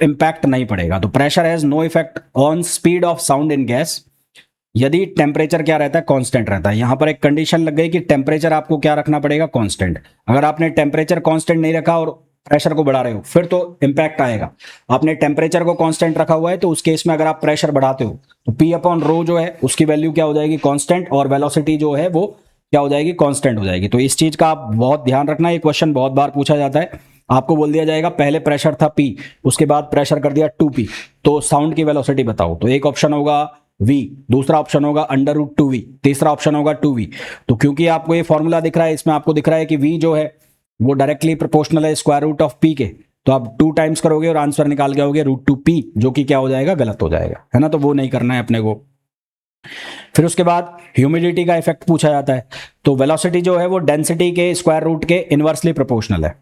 इंपैक्ट नहीं पड़ेगा। तो pressure has no effect on speed of sound in gas यदि टेम्परेचर क्या रहता है, कांस्टेंट रहता है। यहां पर एक कंडीशन लग गई कि टेम्परेचर आपको क्या रखना पड़ेगा, कांस्टेंट। अगर आपने टेम्परेचर कांस्टेंट नहीं रखा और प्रेशर को बढ़ा रहे हो फिर तो इंपैक्ट आएगा। आपने टेम्परेचर को कांस्टेंट रखा हुआ है तो उस केस में अगर आप प्रेशर बढ़ाते हो तो पी अपॉन रो जो है उसकी वैल्यू क्या हो जाएगी, कांस्टेंट, और वेलोसिटी जो है वो क्या हो जाएगी, कांस्टेंट हो जाएगी। तो इस चीज का आप बहुत ध्यान रखना, ये क्वेश्चन बहुत बार पूछा जाता है। आपको बोल दिया जाएगा पहले प्रेशर था P, उसके बाद प्रेशर कर दिया 2P, तो साउंड की वेलोसिटी बताओ। तो एक ऑप्शन होगा V, दूसरा ऑप्शन होगा √2V, तीसरा ऑप्शन होगा 2V। तो क्योंकि आपको ये फॉर्मूला दिख रहा है, इसमें आपको दिख रहा है कि V जो है वो डायरेक्टली प्रोपोर्शनल है स्क्वायर रूट ऑफ P के, तो आप 2 टाइम्स करोगे और आंसर निकाल के आओगे √2P, जो कि क्या हो जाएगा, गलत हो जाएगा, है ना। तो वो नहीं करना है अपने को। फिर उसके बाद ह्यूमिडिटी का इफेक्ट पूछा जाता है। तो वेलोसिटी जो है वो डेंसिटी के स्क्वायर रूट के इनवर्सली प्रोपोर्शनल है,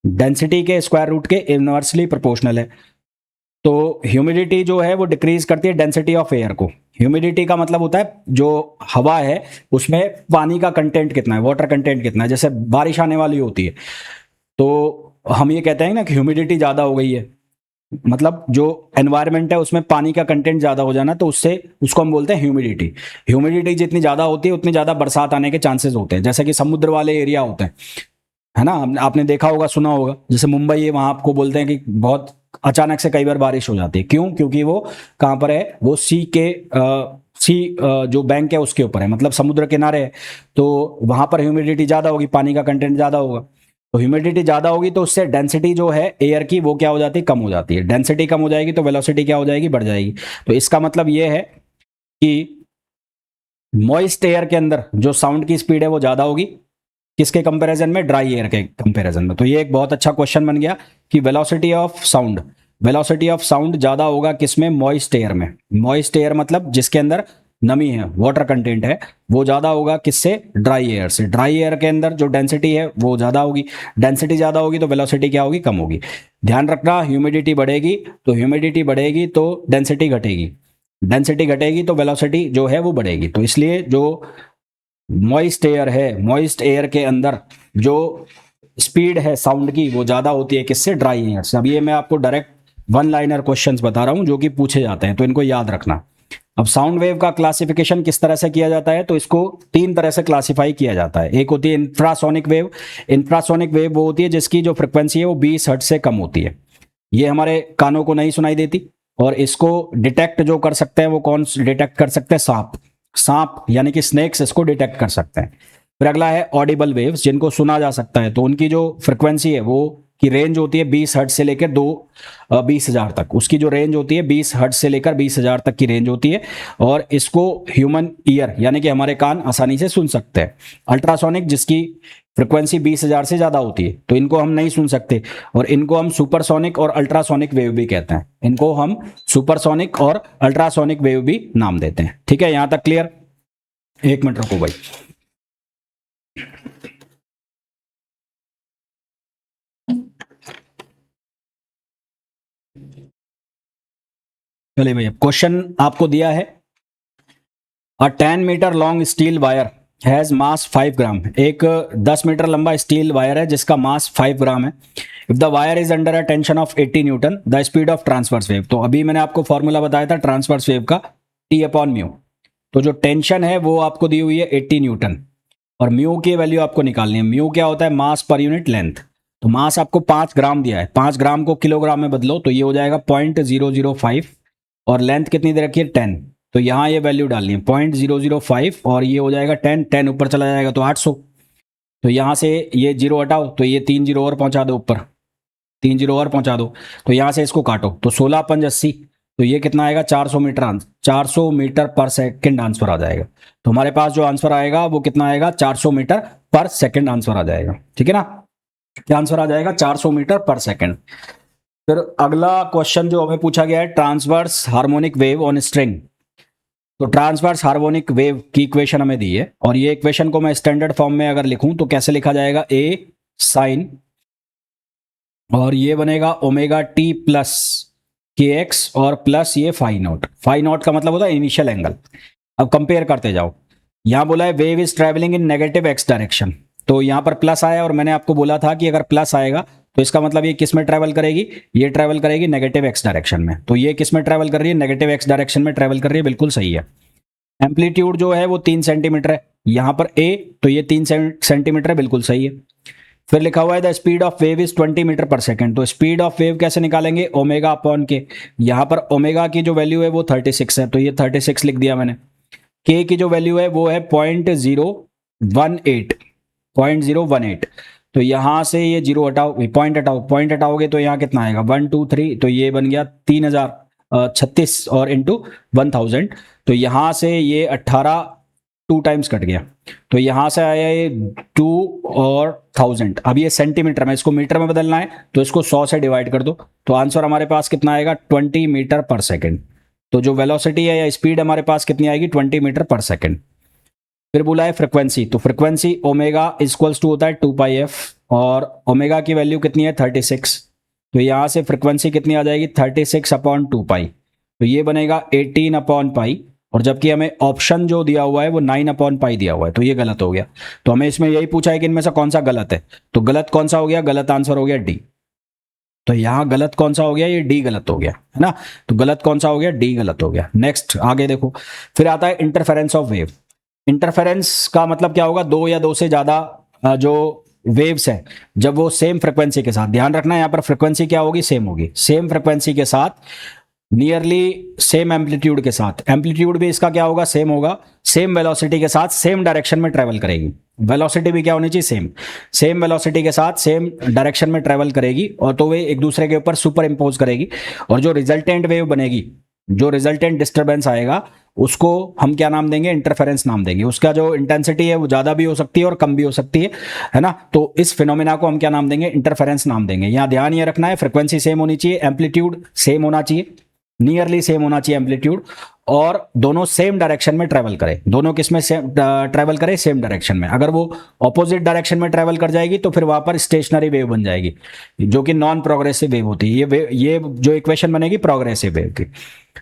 डेंसिटी के स्क्वायर रूट के इनवर्सली प्रोपोर्शनल है। तो ह्यूमिडिटी जो है वो डिक्रीज करती है डेंसिटी ऑफ एयर को। ह्यूमिडिटी का मतलब होता है जो हवा है उसमें पानी का कंटेंट कितना है, वाटर कंटेंट कितना है। जैसे बारिश आने वाली होती है तो हम ये कहते हैं ना कि ह्यूमिडिटी ज़्यादा हो गई है, मतलब जो एनवायरनमेंट है उसमें पानी का कंटेंट ज़्यादा हो जाना, तो उससे उसको हम बोलते हैं ह्यूमिडिटी। ह्यूमिडिटी जितनी ज़्यादा होती है उतनी ज़्यादा बरसात आने के चांसेस होते हैं। जैसे कि समुद्र वाले एरिया होते हैं, है ना, आपने देखा होगा, सुना होगा, जैसे मुंबई है वहां आपको बोलते हैं कि बहुत अचानक से कई बार बारिश हो जाती है। क्यों? क्योंकि वो कहाँ पर है, वो जो बैंक है उसके ऊपर है, मतलब समुद्र किनारे है, तो वहां पर ह्यूमिडिटी ज्यादा होगी, पानी का कंटेंट ज्यादा होगा। तो ह्यूमिडिटी ज्यादा होगी तो उससे डेंसिटी जो है एयर की वो क्या हो जाती है, कम हो जाती है। डेंसिटी कम हो जाएगी तो वेलोसिटी क्या हो जाएगी, बढ़ जाएगी। तो इसका मतलब ये है कि मॉइस्ट एयर के अंदर जो साउंड की स्पीड है वो ज्यादा होगी, किसके कंपैरिजन में, ड्राई एयर के कंपैरिजन में। तो ये एक बहुत अच्छा क्वेश्चन बन गया कि वेलोसिटी ऑफ साउंड ज्यादा होगा किसमें, मॉइस्ट एयर में। मॉइस्ट एयर मतलब जिसके अंदर नमी है, वाटर कंटेंट है, वो ज्यादा होगा किससे, ड्राई एयर से। ड्राई एयर के अंदर जो डेंसिटी है वो ज्यादा होगी, डेंसिटी ज्यादा होगी तो वेलोसिटी क्या होगी, कम होगी। ध्यान रखना, ह्यूमिडिटी बढ़ेगी तो डेंसिटी घटेगी, डेंसिटी घटेगी तो वेलोसिटी जो है वो बढ़ेगी। तो इसलिए जो मॉइस्ट एयर है, मॉइस्ट एयर के अंदर जो स्पीड है साउंड की वो ज्यादा होती है किससे, ड्राई एयर से। अब ये मैं आपको डायरेक्ट वन लाइनर क्वेश्चंस बता रहा हूं जो कि पूछे जाते हैं, तो इनको याद रखना। अब साउंड वेव का क्लासिफिकेशन किस तरह से किया जाता है, तो इसको 3 तरह से क्लासिफाई किया जाता है। एक होती है इंफ्रासोनिक वेव। इंफ्रासोनिक वेव वो होती है जिसकी जो फ्रिक्वेंसी है वो 20 हर्ट्ज से कम होती है, ये हमारे कानों को नहीं सुनाई देती, और इसको डिटेक्ट जो कर सकते हैं वो कौन डिटेक्ट कर सकते हैं, सांप यानी कि स्नेक्स इसको डिटेक्ट कर सकते हैं। फिर अगला है ऑडिबल वेव्स, जिनको सुना जा सकता है, तो उनकी जो फ्रिक्वेंसी है वो की रेंज होती है 20 हर्ट्ज से लेकर 20,000 तक। उसकी जो रेंज होती है 20 हर्ट्ज से लेकर 20,000 तक की रेंज होती है, और इसको ह्यूमन ईयर यानी कि हमारे कान आसानी से सुन सकते हैं। अल्ट्रासोनिक जिसकी फ्रिक्वेंसी 20,000 से ज्यादा होती है तो इनको हम नहीं सुन सकते, और इनको हम सुपरसोनिक और अल्ट्रासोनिक वेव भी कहते हैं। इनको हम सुपरसोनिक और अल्ट्रासोनिक वेव भी नाम देते हैं। ठीक है, यहां तक क्लियर? एक मिनट रुको भाई। चलिए भैया, क्वेश्चन आपको दिया है, a 10 metre long steel wire has mass 5 gram. एक 10 मीटर लंबा स्टील वायर है जिसका मास 5 ग्राम है। If the wire is under a tension of 80 Newton the speed of transverse wave. तो अभी मैंने आपको फॉर्मूला बताया था ट्रांसवर्स वेव का, टी अपॉन म्यू। तो जो टेंशन है वो आपको दी हुई है 80 न्यूटन, और म्यू की वैल्यू आपको निकालनी है। म्यू क्या होता है, मास पर यूनिट लेंथ। तो मास आपको 5 ग्राम दिया है, 5 ग्राम को किलोग्राम में बदलो तो ये हो जाएगा 0.005, और लेंथ कितनी दे रखी है, 10। तो यहाँ ये वैल्यू डालनी है 0.005, और ये हो जाएगा 10, 10 ऊपर चला जाएगा तो 800। तो यहाँ से ये जीरो हटाओ तो ये 3 जीरो और पहुंचा दो ऊपर, 3 जीरो और पहुंचा दो। तो यहाँ से इसको काटो तो 16 पंज 80, तो ये कितना आएगा, 400 metre, 400 metre per second answer आ जाएगा। तो हमारे पास जो आंसर आएगा वो कितना आएगा, 400 मीटर पर सेकंड आंसर आ जाएगा। ठीक है ना, क्या आंसर आ जाएगा, 400 मीटर पर सेकंड। फिर अगला क्वेश्चन जो हमें पूछा गया है, transverse harmonic wave on string. तो ट्रांसवर्स हार्मोनिक वेव की इक्वेशन हमें दी है, और ये इक्वेशन को मैं स्टैंडर्ड फॉर्म में अगर लिखूं तो कैसे लिखा जाएगा, ए साइन, और ये बनेगा omega t plus k x और प्लस ये फाई नॉट। फाई नॉट का मतलब होता है इनिशियल एंगल। अब कंपेयर करते जाओ, यहां बोला है wave is travelling in negative x direction, तो यहां पर प्लस आया और मैंने आपको बोला था कि अगर प्लस आएगा तो इसका मतलब ये किस में ट्रैवल करेगी, ये ट्रैवल करेगी नेगेटिव एक्स डायरेक्शन में। तो ये किस में ट्रैवल कर रही है, नेगेटिव एक्स डायरेक्शन में ट्रैवल कर रही है, बिल्कुल सही है। एम्पलीट्यूड जो है वो 3 सेंटीमीटर है, यहां पर ए, तो ये 3 सेंटीमीटर है, बिल्कुल सही है। फिर लिखा हुआ है the speed of wave is 20 metre per second, तो स्पीड ऑफ वेव कैसे निकालेंगे, ओमेगा अपॉन के। यहां पर ओमेगा की जो वैल्यू है वो 36 है, तो ये 36 लिख दिया मैंने। के की जो वैल्यू है वो है 0.018, तो यहां से ये जीरो हटाओ, पॉइंट हटाओगे तो यहाँ कितना आएगा 1 2 3, तो ये बन गया 3036 और इंटू 1000, तो यहां से ये 18 2 टाइम्स कट गया, तो यहां से आया ये 2 और 1000। अब ये सेंटीमीटर में, इसको मीटर में बदलना है तो इसको 100 से डिवाइड कर दो, तो आंसर हमारे पास कितना आएगा 20 मीटर पर सेकेंड। तो जो वेलोसिटी है या स्पीड हमारे पास कितनी आएगी 20 मीटर पर सेकेंड। फिर बोला है फ्रिक्वेंसी, तो फ्रिक्वेंसी ओमेगा इक्वल्स टू होता है 2 पाई एफ, और ओमेगा की वैल्यू कितनी है 36, तो यहां से फ्रिक्वेंसी कितनी आ जाएगी 36 अपॉन 2 पाई, तो ये बनेगा 18 अपॉन पाई, और जबकि हमें ऑप्शन जो दिया हुआ है वो 9 अपॉन पाई दिया हुआ है, तो ये गलत हो गया। तो हमें इसमें यही पूछा है कि इनमें से कौन सा गलत है, तो गलत कौन सा हो गया, गलत आंसर हो गया डी। तो यहां गलत कौन सा हो गया, ये डी गलत हो गया, है ना। तो गलत कौन सा हो गया, डी गलत हो गया। नेक्स्ट आगे देखो, फिर आता है इंटरफेरेंस ऑफ वेव। इंटरफेरेंस का मतलब क्या होगा, दो या दो से ज्यादा जो वेव्स है जब वो सेम फ्रिक्वेंसी के साथ, ध्यान रखना यहां पर फ्रिक्वेंसी क्या होगी, सेम होगी, सेम फ्रिक्वेंसी के साथ, नियरली सेम एम्पलीट्यूड के साथ, एम्पलीट्यूड भी इसका क्या होगा, सेम होगा, सेम वेलोसिटी के साथ सेम डायरेक्शन में ट्रेवल करेगी, वेलोसिटी भी क्या होनी चाहिए, सेम, सेम वेलोसिटी के साथ सेम डायरेक्शन में ट्रेवल करेगी, और तो वे एक दूसरे के ऊपर सुपर इंपोज करेगी, और जो रिजल्टेंट वेव बनेगी, जो रिजल्टेंट डिस्टर्बेंस आएगा उसको हम क्या नाम देंगे, इंटरफेरेंस नाम देंगे। उसका जो इंटेंसिटी है वो ज्यादा भी हो सकती है और कम भी हो सकती है ना। तो इस फिनोमेना को हम क्या नाम देंगे, इंटरफेरेंस नाम देंगे। यहां ध्यान ये रखना है फ्रिक्वेंसी सेम होनी चाहिए, एम्पलीट्यूड सेम होना चाहिए, नियरली सेम होना चाहिए एम्पलीट्यूड, और दोनों सेम डायरेक्शन में ट्रेवल करें। दोनों किसमें ट्रेवल करें, सेम डायरेक्शन में। अगर वो ऑपोजिट डायरेक्शन में ट्रेवल कर जाएगी तो फिर वहां पर स्टेशनरी वेव बन जाएगी, जो कि नॉन प्रोग्रेसिव वेव होती है। ये जो इक्वेशन बनेगी प्रोग्रेसिव वेव की।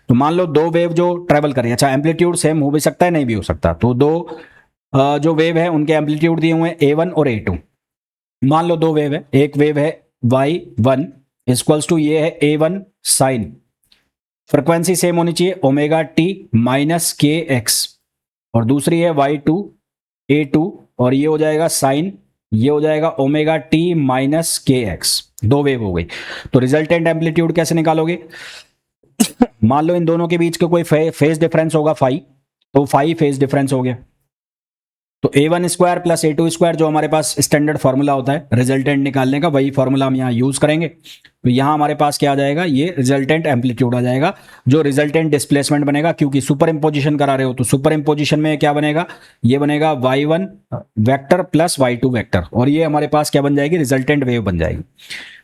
तो मान लो दो वेव जो ट्रेवल करें, अच्छा एम्पलीट्यूड सेम हो भी सकता है, नहीं भी हो सकता, तो दो जो वेव है उनके एम्पलीट्यूड दिए हुए हैं A1 और A2। मान लो दो वेव है, एक वेव है Y1 इक्वल्स टू ये है A1 साइन, फ्रिक्वेंसी सेम होनी चाहिए omega t minus k x, और दूसरी है Y2 A2, और ये हो जाएगा साइन, ये हो जाएगा omega t minus k x. दो वेव हो गई, तो रिजल्टेंट एम्पलीट्यूड कैसे निकालोगे मान लो इन दोनों के बीच का कोई फेज डिफरेंस होगा फाई, तो फाई फेज डिफरेंस हो गया, तो A1 square plus A2 square जो हमारे पास स्टैंडर्ड फॉर्मूला होता है रिजल्टेंट निकालने का, वही फॉर्मूला हम यहाँ यूज करेंगे। तो यहाँ हमारे पास क्या आ जाएगा, ये रिजल्टेंट एम्पलीट्यूड आ जाएगा, जो रिजल्टेंट डिस्प्लेसमेंट बनेगा, क्योंकि सुपर इंपोजिशन करा रहे हो तो सुपर इंपोजिशन में क्या बनेगा, ये बनेगा Y1 vector plus Y2 vector, और ये हमारे पास क्या बन जाएगी, रिजल्टेंट वेव बन जाएगी।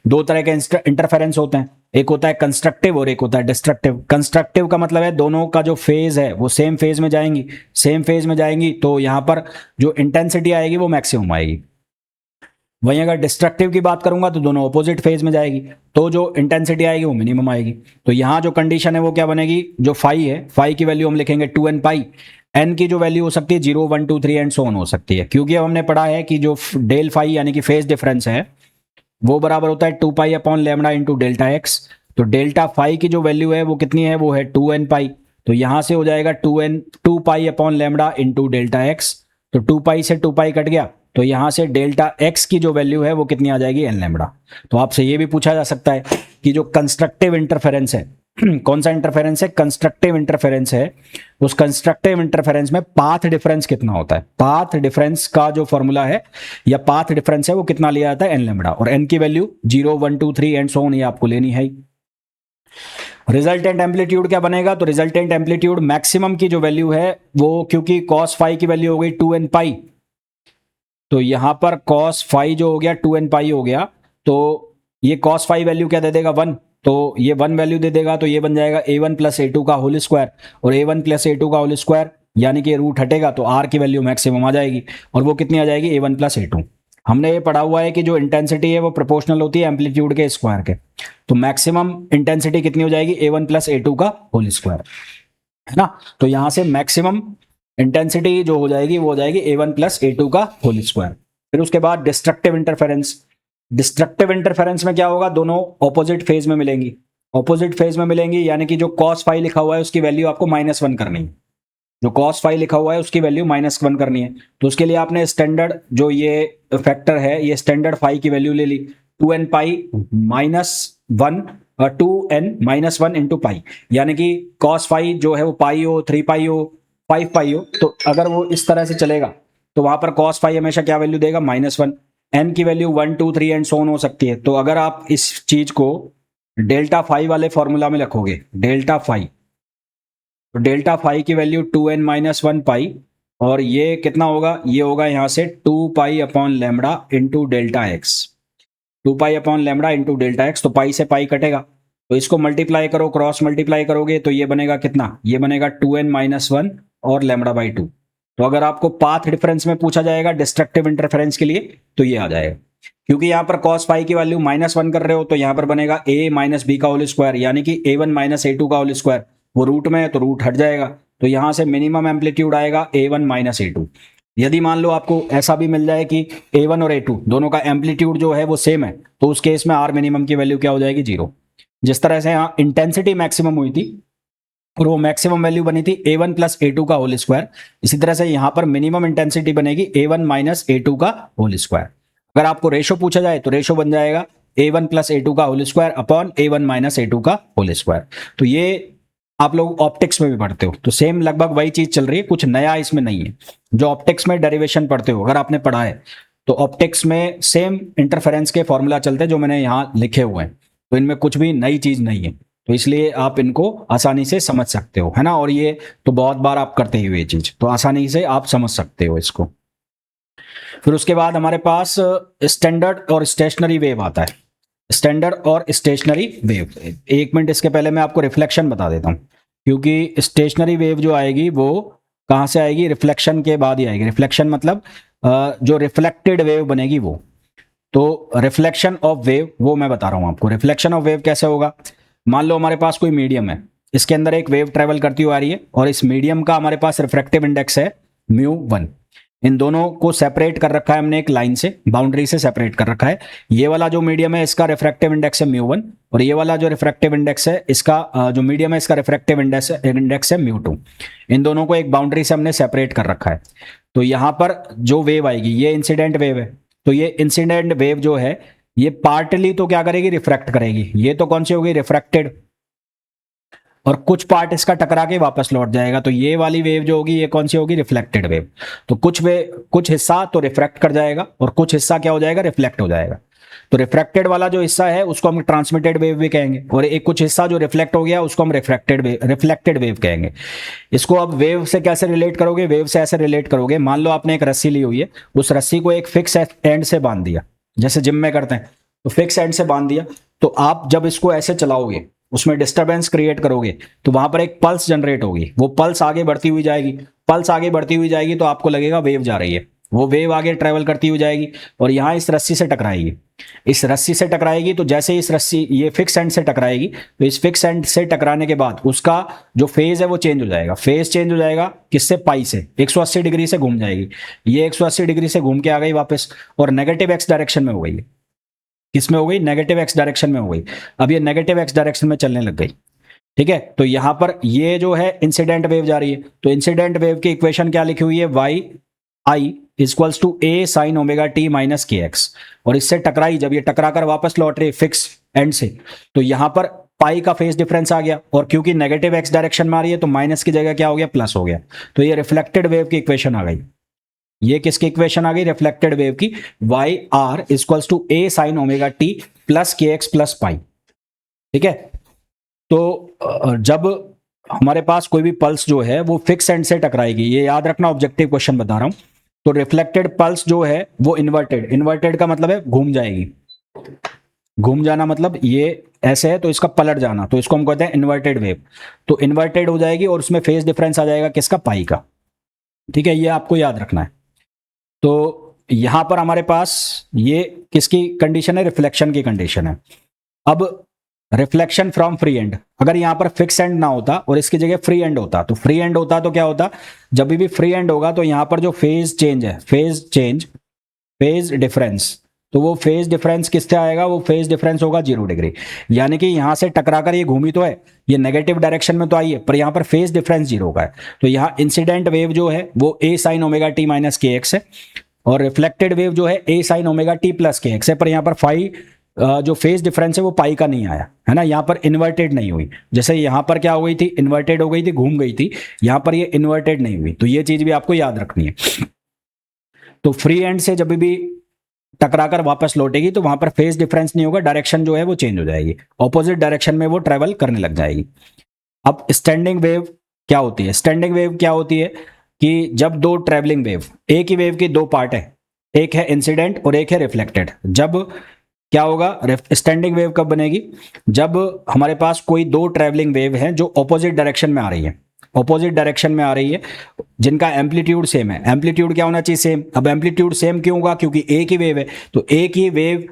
दो तरह के इंटरफेरेंस होते हैं, एक होता है कंस्ट्रक्टिव और एक होता है डिस्ट्रक्टिव। कंस्ट्रक्टिव का मतलब है दोनों का जो फेज है वो सेम फेज में जाएंगी, सेम फेज में जाएंगी तो यहां पर जो इंटेंसिटी आएगी वो मैक्सिमम आएगी। वहीं अगर डिस्ट्रक्टिव की बात करूंगा तो दोनों ऑपोजिट फेज में जाएगी, तो जो इंटेंसिटी आएगी वो मिनिमम आएगी। तो यहां जो कंडीशन है वो क्या बनेगी, जो फाई है, फाई की वैल्यू हम लिखेंगे 2n पाई, एन की जो वैल्यू हो सकती है 0 1 2 3 एंड सो ऑन हो सकती है, क्योंकि अब हमने पढ़ा है कि जो डेल फाई यानी कि फेज डिफरेंस है वो बराबर होता है 2 pi upon lambda into delta x. तो डेल्टा फाई की जो वैल्यू है वो कितनी है, वो है 2n पाई, तो यहां से हो जाएगा 2 pi upon lambda into delta x, तो 2 पाई से 2 पाई कट गया, तो यहां से डेल्टा एक्स की जो वैल्यू है वो कितनी आ जाएगी, एन लैम्डा। तो आपसे ये भी पूछा जा सकता है कि जो कंस्ट्रक्टिव इंटरफेरेंस है कौन सा इंटरफेरेंस है, कंस्ट्रक्टिव इंटरफेरेंस है, उस कंस्ट्रक्टिव इंटरफेरेंस में पाथ डिफरेंस कितना होता है। पाथ डिफरेंस का जो फॉर्मूला है या पाथ डिफरेंस है वो कितना लिया जाता है, एन लैम्डा, और एन की वैल्यू 0 1 2 3 एंड सो ऑन ये आपको लेनी है। रिजल्टेंट एम्पलीट्यूड क्या बनेगा, तो रिजल्टेंट एम्पलीट्यूड मैक्सिमम की जो वैल्यू है वो, क्योंकि कॉस फाई की वैल्यू हो गई 2n पाई, तो यहां पर कॉस फाई जो हो गया 2n पाई हो गया, तो ये कॉस फाई वैल्यू क्या दे देगा 1, तो ये 1 वैल्यू दे देगा, तो ये बन जाएगा a1 प्लस a2 का होल स्क्वायर, और a1 प्लस a2 का होल स्क्वायर यानी कि रूट हटेगा तो r की वैल्यू मैक्सिमम आ जाएगी, और वो कितनी आ जाएगी, a1 प्लस a2। हमने ये पढ़ा हुआ है कि जो इंटेंसिटी है वो प्रोपोर्शनल होती है एम्पलीट्यूड के स्क्वायर के, तो मैक्सिमम इंटेंसिटी कितनी हो जाएगी, a1 प्लस a2 का होल स्क्वायर, है ना। तो यहां से मैक्सिमम इंटेंसिटी जो हो जाएगी वो हो जाएगी a1 प्लस a2 का होल स्क्वायर। फिर उसके बाद डिस्ट्रक्टिव इंटरफेरेंस। डिस्ट्रक्टिव इंटरफेरेंस में क्या होगा, दोनों ऑपोजिट फेज में मिलेंगी, ऑपोजिट फेज में मिलेंगी यानी कि जो cos फाई लिखा हुआ है उसकी वैल्यू आपको -1 करनी है, जो cos फाई लिखा हुआ है उसकी वैल्यू -1 करनी है। तो उसके लिए आपने स्टैंडर्ड जो ये फैक्टर है, ये स्टैंडर्ड फाई की वैल्यू ले ली 2n पाई -1 2n -1 इंटू पाई, यानी कि cos फाई जो है वो पाई हो, 3 पाई हो, 5 पाई हो, तो अगर वो इस तरह से चलेगा तो वहां पर cos फाई हमेशा क्या वैल्यू देगा, -1। n की वैल्यू 1 2 3 एंड सो ऑन हो सकती है। तो अगर आप इस चीज को डेल्टा फाई वाले फॉर्मूला में रखोगे, डेल्टा फाई, तो डेल्टा फाई की वैल्यू 2n -1 पाई, और ये कितना होगा, ये होगा यहां से 2 pi upon lambda into delta x, 2 pi upon lambda into delta x. तो पाई से पाई कटेगा, तो इसको मल्टीप्लाई करो, क्रॉस मल्टीप्लाई करोगे तो ये बनेगा कितना, ये बनेगा 2n -1 और लैम्बडा बाई 2। तो अगर आपको पाथ डिफरेंस में पूछा जाएगा डिस्ट्रक्टिव इंटरफेरेंस के लिए तो ये आ जाएगा, क्योंकि यहाँ पर cos फाई की वैल्यू -1 कर रहे हो तो यहाँ पर बनेगा a माइनस बी का होल स्क्वायर, यानी कि a1 माइनस a2 का होल स्क्वायर, वो रूट में है तो रूट हट जाएगा, तो यहाँ से मिनिमम एम्पलीट्यूड आएगा a1 माइनस a2। यदि मान लो आपको ऐसा भी मिल जाए कि a1 और a2 दोनों का एम्पलीट्यूड जो है वो सेम है, तो उस केस में r मिनिमम की वैल्यू क्या हो जाएगी, 0। जिस तरह से यहाँ इंटेंसिटी मैक्सिमम हुई थी और वो मैक्सिमम वैल्यू बनी थी a1 प्लस a2 का होल स्क्वायर, इसी तरह से यहाँ पर मिनिमम इंटेंसिटी बनेगी a1 माइनस a2 का होल स्क्वायर। अगर आपको रेशो पूछा जाए तो रेशो बन जाएगा a1 प्लस a2 का whole square upon a1 minus a2 का होल स्क्वायर। तो ये आप लोग ऑप्टिक्स में भी पढ़ते हो, तो सेम लगभग वही चीज चल रही है, कुछ नया इसमें नहीं है। जो ऑप्टिक्स में डेरिवेशन पढ़ते हो अगर आपने पढ़ा है तो ऑप्टिक्स में सेम इंटरफेरेंस के फॉर्मूला चलते हैं जो मैंने यहाँ लिखे हुए हैं, तो इनमें कुछ भी नई चीज नहीं है, तो इसलिए आप इनको आसानी से समझ सकते हो, है ना। और ये तो बहुत बार आप करते ही हो ये चीज, तो आसानी से आप समझ सकते हो इसको। फिर उसके बाद हमारे पास स्टैंडर्ड और स्टेशनरी वेव आता है। स्टैंडर्ड और स्टेशनरी वेव, एक मिनट इसके पहले मैं आपको रिफ्लेक्शन बता देता हूँ, क्योंकि स्टेशनरी वेव जो आएगी वो कहाँ से आएगी, रिफ्लेक्शन के बाद ही आएगी। रिफ्लेक्शन मतलब जो रिफ्लेक्टेड वेव बनेगी वो, तो रिफ्लेक्शन ऑफ वेव वो मैं बता रहा हूँ आपको। रिफ्लेक्शन ऑफ वेव कैसे होगा, मान लो हमारे पास कोई मीडियम है, इसके अंदर एक वेव ट्रेवल करती हुई आ रही है और इस मीडियम का हमारे पास रिफ्रैक्टिव इंडेक्स है μ1। इन दोनों को सेपरेट कर रखा है हमने एक लाइन से, बाउंड्री से सेपरेट कर रखा है। ये वाला जो मीडियम है इसका रिफ्रैक्टिव इंडेक्स है μ1, और ये वाला जो रिफ्रैक्टिव इंडेक्स है इसका जो मीडियम है इसका रिफ्रैक्टिव इंडेक्स है μ2। इन दोनों को एक बाउंड्री से हमने सेपरेट कर रखा है। तो यहाँ पर जो वेव आएगी ये इंसिडेंट वेव है, तो ये इंसिडेंट वेव जो है ये पार्टली तो क्या करेगी, रिफ्रैक्ट करेगी। ये तो कौन सी होगी, रिफ्रैक्टेड, और कुछ पार्ट इसका टकरा के वापस लौट जाएगा, तो ये वाली वेव जो होगी ये कौन सी होगी, रिफ्लेक्टेड वेव। तो कुछ हिस्सा तो रिफ्रैक्ट कर जाएगा और कुछ हिस्सा क्या हो जाएगा, रिफ्लेक्ट हो जाएगा। तो रिफ्रैक्टेड वाला जो हिस्सा है उसको हम ट्रांसमिटेड वेव भी कहेंगे, और एक कुछ हिस्सा जो रिफ्लेक्ट हो गया उसको हम रिफ्लेक्टेड वेव कहेंगे। इसको अब वेव से कैसे रिलेट करोगे, वेव से ऐसे रिलेट करोगे, मान लो आपने एक रस्सी ली हुई है, उस रस्सी को एक फिक्स एंड से बांध दिया, जैसे जिम में करते हैं, तो फिक्स एंड से बांध दिया, तो आप जब इसको ऐसे चलाओगे उसमें डिस्टरबेंस क्रिएट करोगे तो वहां पर एक पल्स जनरेट होगी, वो पल्स आगे बढ़ती हुई जाएगी, पल्स आगे बढ़ती हुई जाएगी तो आपको लगेगा वेव जा रही है, वो वेव आगे ट्रेवल करती हुई जाएगी और यहाँ इस रस्सी से टकराएगी। इस रस्सी से टकराएगी तो जैसे इस रस्सी ये फिक्स एंड से टकराएगी तो इस फिक्स एंड से टकराने के बाद उसका जो फेज है वो चेंज हो जाएगा। फेज चेंज हो जाएगा किससे, पाई से, 180 डिग्री से घूम जाएगी। ये 180 डिग्री से घूम के आ गई वापस और नेगेटिव एक्स डायरेक्शन में हो गई। किसमें हो गई, नेगेटिव एक्स डायरेक्शन में हो गई। अब ये नेगेटिव एक्स डायरेक्शन में चलने लग गई, ठीक है। तो यहां पर ये जो है इंसिडेंट वेव जा रही है, तो इंसिडेंट वेव की इक्वेशन क्या लिखी हुई है, y i equals to a sine omega t minus k x, और इससे टकराई, जब ये टकरा कर वापस लौट रही फिक्स एंड से, तो यहां पर पाई का फेज डिफरेंस आ गया, और क्योंकि नेगेटिव एक्स डायरेक्शन में आ रही है तो माइनस की जगह क्या हो गया, प्लस हो गया। तो ये रिफ्लेक्टेड वेव की इक्वेशन आ गई। ये किसकी इक्वेशन आ गई, रिफ्लेक्टेड वेव की, y r equals to a sine omega t plus k x plus pi, ठीक है। तो जब हमारे पास कोई भी पल्स जो है वो फिक्स एंड से टकराएगी, ये याद रखना, ऑब्जेक्टिव क्वेश्चन बता रहा हूं। तो रिफ्लेक्टेड पल्स जो है वो इन्वर्टेड का मतलब है घूम जाएगी, घूम जाना मतलब ये ऐसे है तो इसका पलट जाना, तो इसको हम कहते हैं इन्वर्टेड वेव। तो इन्वर्टेड हो जाएगी और उसमें फेज डिफरेंस आ जाएगा किसका, पाई का। ठीक है, ये आपको याद रखना है। तो यहां पर हमारे पास ये किसकी कंडीशन है, रिफ्लेक्शन की कंडीशन है। अब रिफ्लेक्शन फ्रॉम फ्री एंड, अगर यहां पर फिक्स एंड ना होता और इसकी जगह फ्री एंड होता, तो फ्री एंड होता तो क्या होता, जब भी फ्री एंड होगा तो यहां पर जो फेज चेंज है, फेज डिफरेंस, तो वो फेज डिफरेंस किससे आएगा, वो फेज डिफरेंस होगा 0 डिग्री। यानी कि यहां से टकराकर ये घूमी तो है, ये नेगेटिव डायरेक्शन में तो आई है, पर यहां पर फेज डिफरेंस 0 का है। तो यहां इंसिडेंट वेव जो है वो a sin omega t minus k x है, और रिफ्लेक्टेड वेव जो है a sin omega t plus k x है। पर यहां पर फाई जो फेज डिफरेंस है वो पाई का नहीं आया है ना, यहां पर इन्वर्टेड नहीं हुई। जैसे यहां पर क्या हो गई थी, इन्वर्टेड हो गई थी, घूम गई थी, यहां पर ये इन्वर्टेड नहीं हुई। तो ये चीज भी आपको याद रखनी है। तो फ्री एंड से जब भी टकराकर वापस लौटेगी तो वहां पर फेज डिफरेंस नहीं होगा, डायरेक्शन जो है वो चेंज हो जाएगी, ऑपोजिट डायरेक्शन में वो ट्रेवल करने लग जाएगी। अब स्टैंडिंग वेव क्या होती है, स्टैंडिंग वेव क्या होती है कि जब दो ट्रेवलिंग वेव, एक ही वेव के दो पार्ट है, एक है इंसिडेंट और एक है रिफ्लेक्टेड, जब क्या होगा, स्टैंडिंग वेव कब बनेगी, जब हमारे पास कोई दो ट्रेवलिंग वेव है जो ऑपोजिट डायरेक्शन में आ रही है, ऑपोजिट डायरेक्शन में आ रही है, जिनका एम्पलीट्यूड सेम है। एम्पलीट्यूड क्या होना चाहिए, सेम। अब एम्पलीट्यूड सेम क्यों होगा, क्योंकि एक ही वेव है, तो एक ही वेव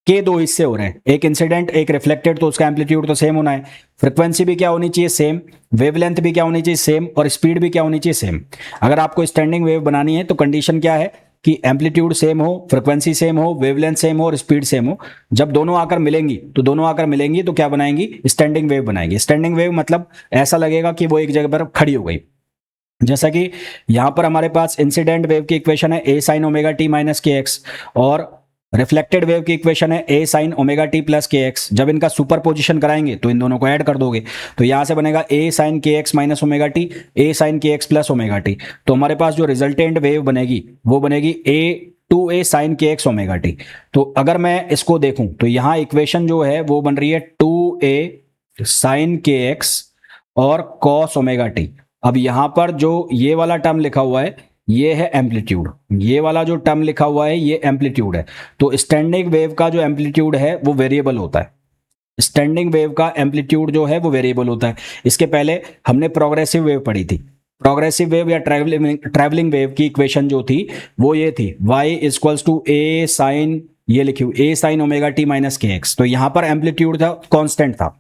के दो हिस्से हो रहे हैं, एक इंसिडेंट एक रिफ्लेक्टेड, तो उसका एम्पलीट्यूड तो सेम होना है। फ्रीक्वेंसी भी क्या होनी चाहिए, सेम। वेवलेंथ भी क्या होनी चाहिए, सेम। और स्पीड भी क्या होनी चाहिए, सेम। अगर आपको स्टैंडिंग वेव बनानी है तो कंडीशन क्या है कि एम्पलीट्यूड सेम हो, फ्रीक्वेंसी सेम हो, वेवलेंथ सेम हो और स्पीड सेम हो। जब दोनों आकर मिलेंगी तो क्या बनाएंगी, स्टैंडिंग वेव बनाएंगी। स्टैंडिंग वेव मतलब ऐसा लगेगा कि वो एक जगह पर खड़ी हो गई। जैसा कि यहां पर हमारे पास इंसिडेंट वेव की इक्वेशन है a sin omega t minus k x, और रिफ्लेक्टेड वेव की इक्वेशन है a sin omega t plus k x. जब इनका सुपर पोजिशन कराएंगे तो इन दोनों को ऐड कर दोगे, तो यहां से बनेगा a sin के x minus omega T, a sin के एक्स प्लस ओमेगा टी। तो हमारे पास जो रिजल्टेंट वेव बनेगी वो बनेगी a sin के एक्स ओमेगा टी। तो अगर मैं इसको देखूं तो यहां इक्वेशन जो है वो बन रही है 2a sin के एक्स और cos ओमेगा टी। अब यहां पर जो ये वाला टर्म लिखा हुआ है ये है एम्पलीट्यूड, ये वाला जो टर्म लिखा हुआ है ये एम्पलीट्यूड है। तो स्टैंडिंग वेव का जो एम्पलीट्यूड है वो वेरिएबल होता है, स्टैंडिंग वेव का एम्पलीट्यूड जो है वो वेरिएबल होता है। इसके पहले हमने प्रोग्रेसिव वेव पढ़ी थी, प्रोग्रेसिव वेव या ट्रैवलिंग वेव की इक्वेशन जो थी वो ये थी, y equals to a sine, ये लिखी हुई a sine omega t minus k x. तो यहां पर एम्पलीट्यूड था, कांस्टेंट था,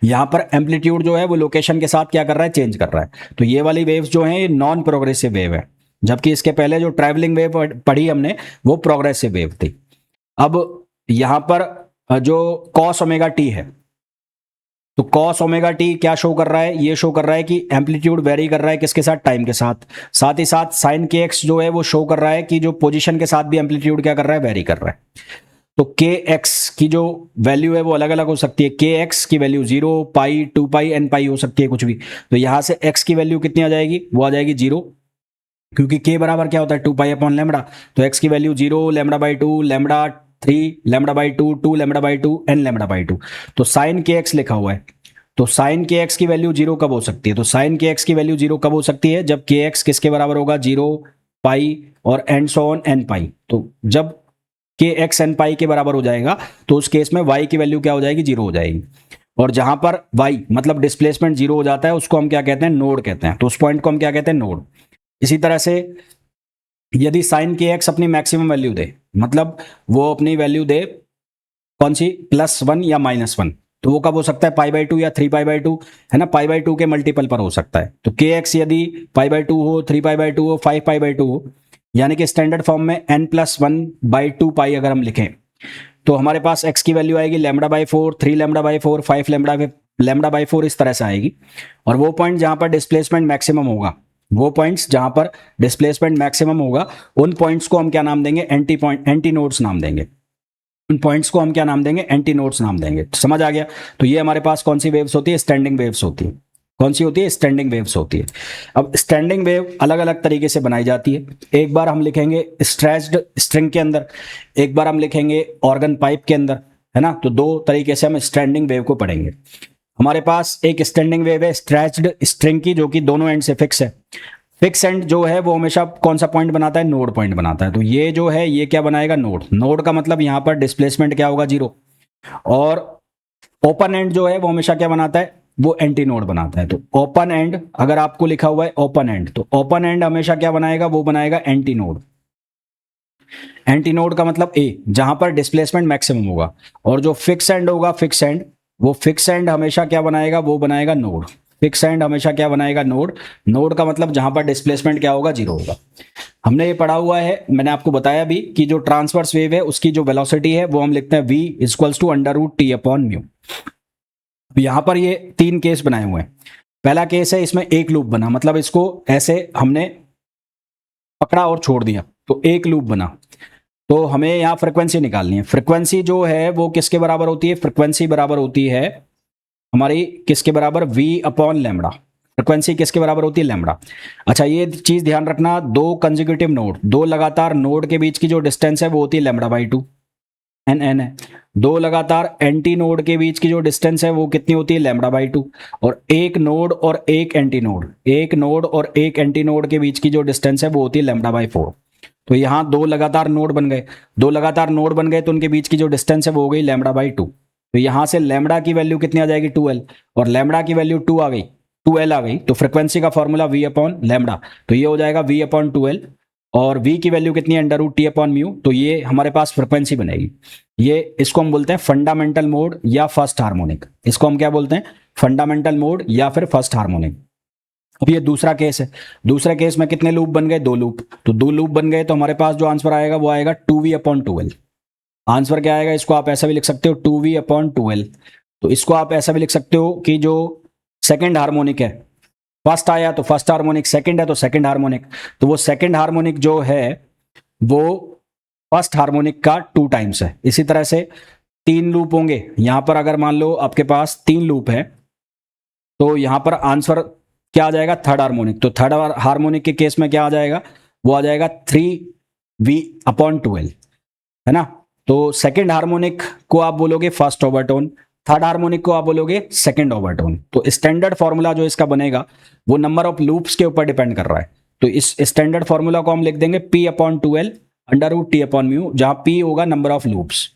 यहां पर एम्पलीट्यूड जो है वो लोकेशन के साथ क्या कर रहा है, चेंज कर रहा है। तो ये वाली वेव्स जो हैं ये नॉन प्रोग्रेसिव वेव है, जबकि इसके पहले जो ट्रैवलिंग वेव पढ़ी हमने वो प्रोग्रेसिव वेव थी। अब यहां पर जो cos ओमेगा टी है, तो cos ओमेगा टी क्या शो कर रहा है, ये शो कर रहा है कि एम्पलीट्यूड वेरी कर रहा है किसके साथ, टाइम के साथ। साथ ही साथ साइन के एक्स जो है वो शो कर रहा है कि जो पोजीशन के साथ भी एम्पलीट्यूड क्या कर रहा है, वेरी कर रहा है। तो के एक्स की जो वैल्यू है वो अलग अलग हो सकती है, के एक्स की वैल्यू 0, पाई, 2 पाई, एन पाई हो सकती है, कुछ भी। तो यहां से एक्स की वैल्यू कितनी आ जाएगी, वो आ जाएगी 0, क्योंकि के बराबर क्या होता है, 2 पाई अपॉन लेमड़ा। तो एक्स की value 0, lambda by 2, lambda 3, lambda by 2, 2 lambda by 2, n lambda by 2। तो साइन के एक्स लिखा हुआ है, तो साइन के एक्स की वैल्यू 0 कब हो सकती है, तो साइन के एक्स की वैल्यू 0 कब हो सकती है, जब के एक्स किसके बराबर होगा, 0, पाई और एंड सो ऑन एन पाई। तो जब के एक्स एन पाई के बराबर हो जाएगा तो उस केस में y की वैल्यू क्या हो जाएगी, 0 हो जाएगी। और जहां पर y मतलब डिस्प्लेसमेंट 0 हो जाता है उसको हम क्या कहते हैं, नोड कहते हैं। तो उस पॉइंट को हम क्या कहते हैं, नोड। इसी तरह से यदि साइन के एक्स अपनी मैक्सिमम वैल्यू दे, मतलब वो अपनी वैल्यू दे कौन सी, +1 या -1, तो वो कब हो सकता है, π/2 या 3π/2, है ना, π/2 के मल्टीपल पर हो सकता है। तो के एक्स यदि π/2 हो, 3π/2 हो, 5π/2 हो, यानी कि स्टैंडर्ड फॉर्म में n+1/2 पाई अगर हम लिखें तो हमारे पास x की वैल्यू आएगी λ/4, 3 λ/4, 5 λ/4, इस तरह से आएगी। और वो पॉइंट जहां पर डिस्प्लेसमेंट मैक्सिमम होगा, वो पॉइंट्स जहां पर डिस्प्लेसमेंट मैक्सिमम होगा उन पॉइंट्स को हम क्या नाम देंगे, एंटी नोड्स नाम देंगे। उन पॉइंट्स को हम क्या नाम देंगे, एंटी नोड्स नाम देंगे। समझ आ गया। तो ये हमारे पास कौन सी वेव्स होती है, स्टैंडिंग वेव्स होती है। कौन सी होती है, स्टैंडिंग वेव्स होती है। अब स्टैंडिंग वेव अलग अलग तरीके से बनाई जाती है। एक बार हम लिखेंगे स्ट्रेच्ड स्ट्रिंग के अंदर, एक बार हम लिखेंगे ऑर्गन पाइप के अंदर, है ना। तो दो तरीके से हम स्टैंडिंग वेव को हमारे पास एक स्टैंडिंग वेव है स्ट्रेच्ड स्ट्रिंग की, जो कि दोनों एंड से फिक्स है। फिक्स एंड जो है वो हमेशा कौन सा पॉइंट बनाता है, नोड पॉइंट बनाता है। तो ये जो है ये क्या बनाएगा, नोड। नोड का मतलब यहां पर डिस्प्लेसमेंट क्या होगा, 0। और ओपन एंड जो है वो हमेशा क्या बनाता है, वो एंटी नोड बनाता है। तो ओपन एंड अगर आपको लिखा हुआ है ओपन एंड, तो ओपन एंड हमेशा क्या बनाएगा, वो बनाएगा एंटी नोड। एंटी नोड का मतलब ए, जहां पर डिस्प्लेसमेंट मैक्सिमम होगा। और जो फिक्स एंड होगा, फिक्स एंड, वो फिक्स एंड हमेशा क्या बनाएगा, वो बनाएगा नोड। फिक्स एंड हमेशा क्या बनाएगा, नोड। नोड का मतलब जहां पर डिस्प्लेसमेंट क्या होगा, 0 होगा। हमने ये पढ़ा हुआ है, मैंने आपको बताया भी कि जो ट्रांसवर्स वेव है उसकी जो वेलोसिटी है वो हम लिखते हैं v equals to under root T upon mu. यहां पर ये 3 केस बनाए हुए हैं। पहला केस है, इसमें एक लूप बना, मतलब इसको ऐसे हमने पकड़ा और छोड़ दिया तो एक लूप बना। तो हमें यहाँ फ्रीक्वेंसी निकालनी है। फ्रीक्वेंसी जो है वो किसके बराबर होती है, फ्रीक्वेंसी बराबर होती है हमारी किसके बराबर, v अपॉन लैम्बडा। फ्रीक्वेंसी किसके बराबर होती है, लैम्बडा। अच्छा ये चीज ध्यान रखना, दो कंसेक्यूटिव नोड, दो लगातार नोड के बीच की जो डिस्टेंस है वो होती है लैम्बडा बाई 2, एन है। दो लगातार एंटी नोड के बीच की जो डिस्टेंस है वो कितनी होती है, लैम्बडा बाई 2। और एक नोड और एक एंटी नोड, एक नोड और एक एंटी नोड के बीच की जो डिस्टेंस है वो होती है लैम्बडा बाई 4। तो यहाँ दो लगातार नोड बन गए, दो लगातार नोड बन गए तो उनके बीच की जो डिस्टेंस है वो हो गई लैम्बडा बाई 2। तो यहाँ से लैम्बडा की वैल्यू कितनी आ जाएगी, 2l। और लैम्बडा की वैल्यू 2 आ गई, 2l आ गई। तो फ्रीक्वेंसी का फॉर्मूला v अपॉन लैम्बडा, तो ये हो जाएगा v अपॉन 2l। और v की वैल्यू कितनी है, under root T upon mu. तो ये हमारे पास फ्रीक्वेंसी बनेगी। ये इसको हम बोलते हैं फंडामेंटल मोड या फर्स्ट हार्मोनिक। इसको हम क्या बोलते हैं, फंडामेंटल मोड या फिर फर्स्ट हार्मोनिक। अब ये दूसरा केस है। दूसरे केस में कितने लूप बन गए, 2 लूप। तो 2 लूप बन गए तो हमारे पास जो आंसर आएगा वो आएगा 2v अपॉन 2l। आंसर क्या आएगा, इसको आप ऐसा भी लिख सकते हो 2v अपॉन 2l। तो इसको आप ऐसा भी लिख सकते हो कि जो सेकेंड हार्मोनिक है, फर्स्ट आया तो फर्स्ट हार्मोनिक, सेकंड है तो सेकंड हार्मोनिक। तो वो सेकंड हार्मोनिक जो है वो फर्स्ट हार्मोनिक का 2 टाइम्स है। इसी तरह से 3 लूप होंगे, यहां पर अगर मान लो आपके पास 3 लूप है तो यहां पर आंसर क्या आ जाएगा, थर्ड हार्मोनिक। तो थर्ड हार्मोनिक के केस में क्या आ जाएगा, वो आ जाएगा 3v अपॉन 2l, है ना। तो सेकंड हार्मोनिक को आप बोलोगे फर्स्ट ओवरटोन, थर्ड हार्मोनिक को आप बोलोगे सेकंड ओवरटोन। तो स्टैंडर्ड फॉर्मूला जो इसका बनेगा वो नंबर ऑफ लूप्स के ऊपर डिपेंड कर रहा है। तो इस स्टैंडर्ड फॉर्मूला को हम लिख देंगे p upon 2l under root T upon mu, जहां p होगा नंबर ऑफ लूप्स।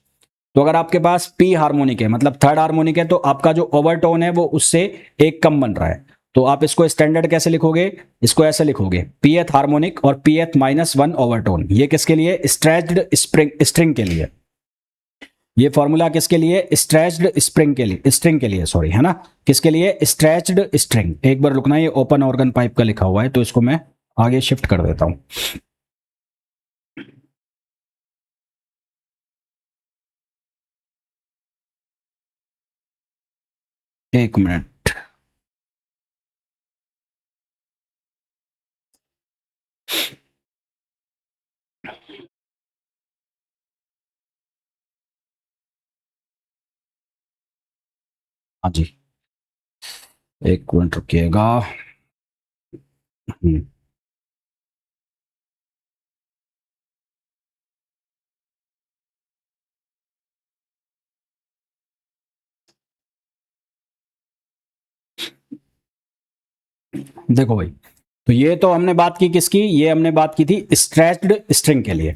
तो अगर आपके पास p हार्मोनिक है, मतलब थर्ड हार्मोनिक है, तो आपका जो ओवरटोन है वो उससे एक कम बन रहा है। तो आप इसको स्टैंडर्ड कैसे लिखोगे, इसको ऐसे लिखोगे pth हार्मोनिक और pth माइनस 1 ओवरटोन। ये किसके लिए, स्ट्रेच्ड स्ट्रिंग के लिए। ये फॉर्मूला किसके लिए, स्ट्रेच्ड स्प्रिंग के लिए, स्ट्रिंग के लिए, सॉरी, है ना। किसके लिए, स्ट्रेच्ड स्ट्रिंग। एक बार रुकना, ये ओपन ऑर्गन पाइप का लिखा हुआ है तो इसको मैं आगे शिफ्ट कर देता हूं। एक मिनट। हाँ जी, एक मिनट रुकिएगा। हम्म, देखो भाई, तो ये तो हमने बात की किसकी, ये हमने बात की थी स्ट्रेच्ड स्ट्रिंग के लिए।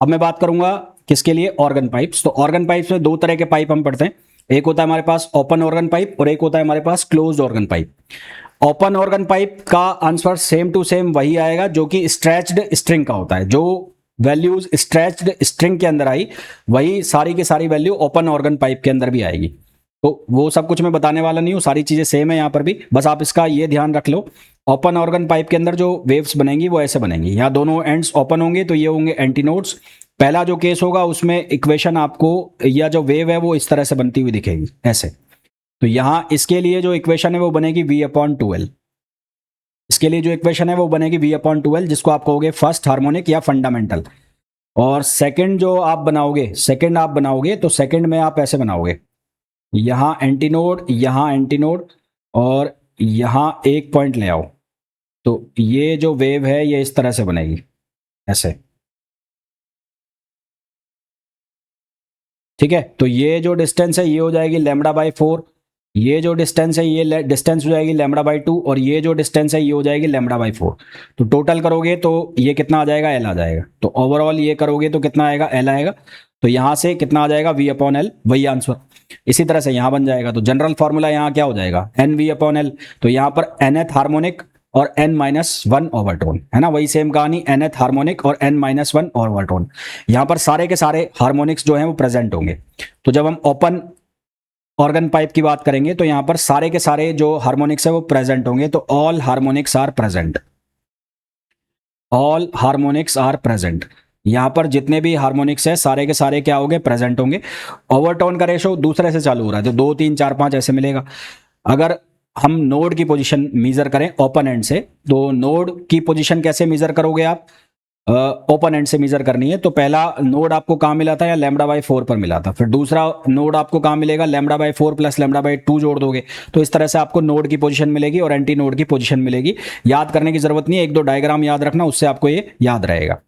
अब मैं बात करूंगा किसके लिए, ऑर्गन पाइप्स। तो ऑर्गन पाइप्स में 2 तरह के पाइप हम पढ़ते हैं। एक होता है हमारे पास ओपन ऑर्गन पाइप और एक होता है हमारे पास closed organ pipe. Open organ pipe का आंसर सेम टू सेम वही आएगा जो कि स्ट्रेच्ड स्ट्रिंग का होता है। जो वैल्यूज स्ट्रेच्ड स्ट्रिंग के अंदर आई वही सारी की सारी वैल्यू ओपन ऑर्गन पाइप के अंदर भी आएगी। तो वो सब कुछ मैं बताने वाला नहीं हूँ, सारी चीजें सेम है यहाँ पर भी, बस आप इसका ये ध्यान रख लो। ओपन ऑर्गन पाइप के अंदर जो वेव्स बनेंगी वो ऐसे बनेंगी, यहाँ दोनों एंड्स ओपन होंगे तो ये होंगे एंटीनोड्स। पहला जो केस होगा उसमें इक्वेशन आपको, या जो वेव है वो इस तरह से बनती हुई दिखेगी ऐसे। तो यहाँ इसके लिए जो इक्वेशन है वो बनेगी v अपॉन 2l। इसके लिए जो इक्वेशन है वो बनेगी v अपॉन 2l, जिसको आप कहोगे फर्स्ट हार्मोनिक या फंडामेंटल। और सेकंड जो आप बनाओगे, सेकंड आप बनाओगे तो सेकंड में आप ऐसे बनाओगे, यहाँ एंटीनोड और यहाँ एक पॉइंट ले आओ। तो ये जो वेव है ये इस तरह से बनेगी ऐसे, ठीक है। तो ये जो डिस्टेंस है ये हो जाएगी लैम्बडा बाई 4। ये जो डिस्टेंस है ये डिस्टेंस हो जाएगी लैम्बडा बाई 2 और ये जो डिस्टेंस है ये हो जाएगी लैम्बडा बाई 4। तो टोटल करोगे तो ये कितना आ जाएगा, एल आ जाएगा। तो ओवरऑल ये करोगे तो कितना आएगा, एल आएगा। तो यहाँ से कितना आ जाएगा, वी अपॉन एल, वही आंसर। इसी तरह से यहाँ बन जाएगा। तो जनरल फॉर्मूला यहाँ क्या हो जाएगा, एन वी अपॉन एल। तो यहाँ पर nth हार्मोनिक और n माइनस वन ओवरटोन है ना, वही सेम कहानी, nth हार्मोनिक और n माइनस वन ओवरटोन। यहाँ पर सारे के सारे हार्मोनिक्स जो हैं वो प्रेजेंट होंगे। तो जब हम ओपन ऑर्गन पाइप की बात करेंगे तो यहाँ पर सारे के सारे जो हार्मोनिक्स है वो प्रेजेंट होंगे। तो all harmonics are present, all harmonics are present. यहाँ पर जितने भी हार्मोनिक्स है सारे के सारे क्या होंगे, प्रेजेंट होंगे। ओवरटोन का रेशो दूसरे से चालू हो रहा है, तो 2 3 4 5 ऐसे मिलेगा। अगर हम नोड की पोजीशन मेजर करें ओपन एंड से, तो नोड की पोजीशन कैसे मेजर करोगे आप, ओपन एंड से मेजर करनी है। तो पहला नोड आपको कहाँ मिला था, या लैम्बडा बाई 4 पर मिला था। फिर दूसरा नोड आपको कहाँ मिलेगा, lambda by 4 plus lambda by 2 जोड़ दोगे। तो इस तरह से आपको नोड की पोजीशन मिलेगी और एंटी नोड की पोजीशन मिलेगी। याद करने की जरूरत नहीं है, 1 2 डायग्राम याद रखना, उससे आपको ये याद रहेगा।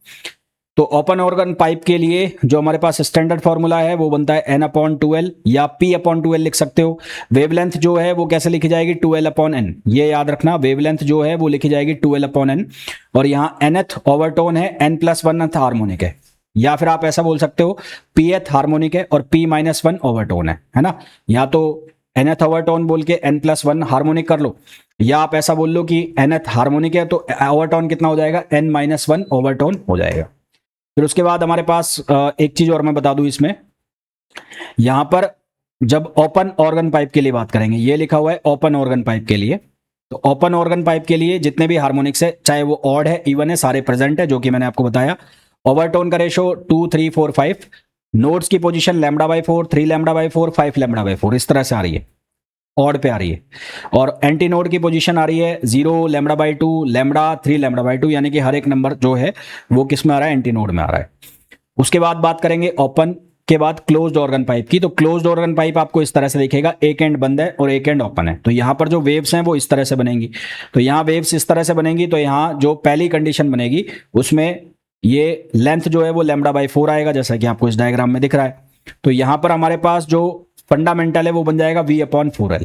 तो ओपन ऑर्गन पाइप के लिए जो हमारे पास स्टैंडर्ड फॉर्मूला है वो बनता है n अपॉन 2l या p अपॉन 2l लिख सकते हो। वेवलेंथ जो है वो कैसे लिखी जाएगी, 2l अपॉन n, ये याद रखना। वेवलेंथ जो है वो लिखी जाएगी 2l अपॉन n। और यहाँ nth ओवरटोन है, n प्लस वन हार्मोनिक है, या फिर आप ऐसा बोल सकते हो pth हार्मोनिक है और p माइनस वन ओवरटोन है ना। या तो nth ओवरटोन बोल के n प्लस वन हार्मोनिक कर लो, या आप ऐसा बोल लो कि nth हार्मोनिक है तो ओवरटोन कितना हो जाएगा, n माइनस वन ओवरटोन हो जाएगा। फिर उसके बाद हमारे पास एक चीज और मैं बता दूं इसमें, यहां पर जब ओपन ऑर्गन पाइप के लिए बात करेंगे, ये लिखा हुआ है ओपन ऑर्गन पाइप के लिए। तो ओपन ऑर्गन पाइप के लिए जितने भी हार्मोनिक्स है, चाहे वो ऑड है इवन है, सारे प्रेजेंट है, जो कि मैंने आपको बताया। ओवरटोन का रेशो 2 3 4 5, नोड्स की position lambda by 4, 3 lambda by 4, 5 lambda by 4, इस तरह से आ रही है, ऑड पे आ रही है। और एंटी नोड की पोजीशन आ रही है 0 lambda by 2, lambda 3 lambda by 2, यानी कि हर एक नंबर जो है वो किस में आ रहा है, एंटी नोड में आ रहा है। उसके बाद बात करेंगे ओपन के बाद क्लोज्ड ऑर्गन पाइप की। तो क्लोज्ड ऑर्गन पाइप आपको इस तरह से दिखेगा, एक एंड बंद है और एक एंड ओपन है। तो यहां पर जो वेव्स हैं वो इस तरह से बनेंगी। तो यहां वेव्स इस तरह से बनेंगी, तो यहां जो पहली कंडीशन बनेगी उसमें ये लेंथ जो है वो लैम्बडा बाई 4 आएगा, जैसा कि आपको इस डायग्राम में दिख रहा है। तो यहां पर हमारे पास जो फंडामेंटल है वो बन जाएगा v upon 4l।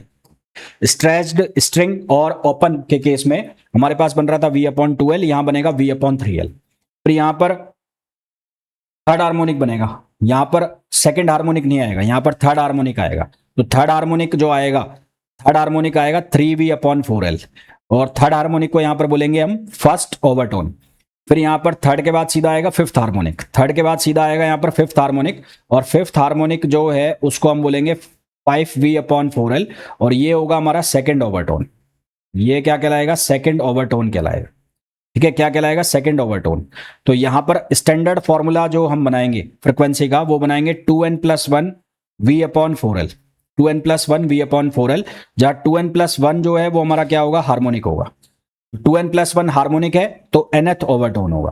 Stretched string और ओपन के केस में हमारे पास बन रहा था v अपॉन 2l, यहां बनेगा v अपॉन 3l। फिर यहां पर थर्ड हार्मोनिक बनेगा, यहां पर सेकंड हार्मोनिक नहीं आएगा, यहां पर थर्ड हार्मोनिक आएगा। तो थर्ड हार्मोनिक जो आएगा, थर्ड हार्मोनिक आएगा 3v अपॉन 4l, और थर्ड हार्मोनिक को यहां पर बोलेंगे हम फर्स्ट ओवरटोन। फिर यहां पर थर्ड के बाद सीधा आएगा फिफ्थ हार्मोनिक, थर्ड के बाद सीधा आएगा यहां पर फिफ्थ हार्मोनिक, और फिफ्थ हार्मोनिक जो है उसको हम बोलेंगे 5v अपॉन 4l, और ये होगा हमारा सेकंड ओवरटोन। ये क्या कहलाएगा, सेकंड ओवरटोन कहलाएगा। ठीक है, क्या कहलाएगा, सेकंड ओवरटोन। तो यहां पर स्टैंडर्ड फॉर्मूला जो हम बनाएंगे फ्रीक्वेंसी का, वो बनाएंगे 2n plus one v upon 4l, 2n plus one v upon 4l, जहां 2n प्लस वन जो है वो हमारा क्या होगा, हार्मोनिक होगा। 2n प्लस वन हार्मोनिक है तो nth ओवरटोन होगा।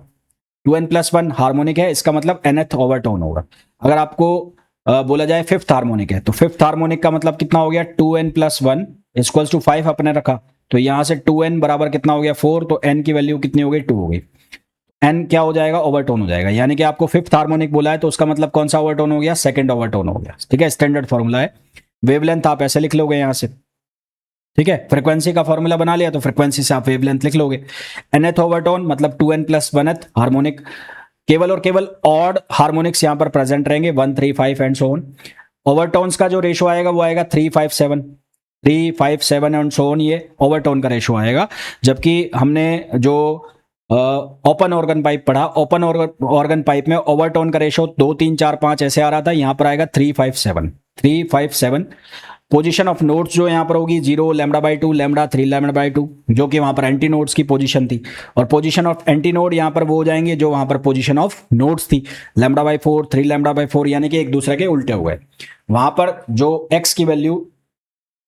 2n प्लस वन हार्मोनिक है, इसका मतलब nth ओवरटोन होगा। अगर आपको बोला जाए फिफ्थ हार्मोनिक है, तो फिफ्थ हार्मोनिक का मतलब कितना हो गया, 2n plus one equals to 5 अपने रखा, तो यहां से 2n बराबर कितना हो गया, 4, तो n की वैल्यू कितनी हो गई, 2 हो गई। n क्या हो जाएगा, ओवरटोन हो जाएगा। यानी कि आपको फिफ्थ हार्मोनिक बोला है तो उसका मतलब कौन सा ओवरटोन हो गया, सेकंड ओवरटोन हो गया। ठीक है, स्टैंडर्ड फॉर्मूला है। वेवलेंथ आप ऐसे लिख लोगे यहां से। ठीक है, फ्रीक्वेंसी का फॉर्मूला बना लिया तो फ्रीक्वेंसी से आप वेवलेंथ लिख लोगे। nth ओवरटोन मतलब 2n प्लस वनथ हार्मोनिक। केवल और केवल ऑड हार्मोनिक्स यहां पर प्रेजेंट रहेंगे, 1 3 5 एंड सो ऑन। ओवरटोन्स का जो रेशो आएगा वो आएगा 3 5 7, 3 5 7 एंड सो ऑन, ये ओवरटोन का रेशो आएगा। जबकि हमने जो ओपन ऑर्गन पाइप पढ़ा, ओपन ऑर्गन पाइप में ओवरटोन का रेशो 2 3 4 5 ऐसे आ रहा था, यहां पर आएगा 3 5 7, 3 5 7। पोजीशन ऑफ नोड्स जो यहां पर होगी 0 lambda by 2, lambda 3 lambda by 2, जो कि वहां पर एंटी नोड्स की पोजीशन थी। और पोजीशन ऑफ एंटी नोड यहां पर वो हो जाएंगे जो वहां पर पोजीशन ऑफ नोड्स थी, लैम्बडा बाई 4, 3 लैम्बडा बाई 4, यानी कि एक दूसरे के उल्टे हुए। वहां पर जो एक्स की वैल्यू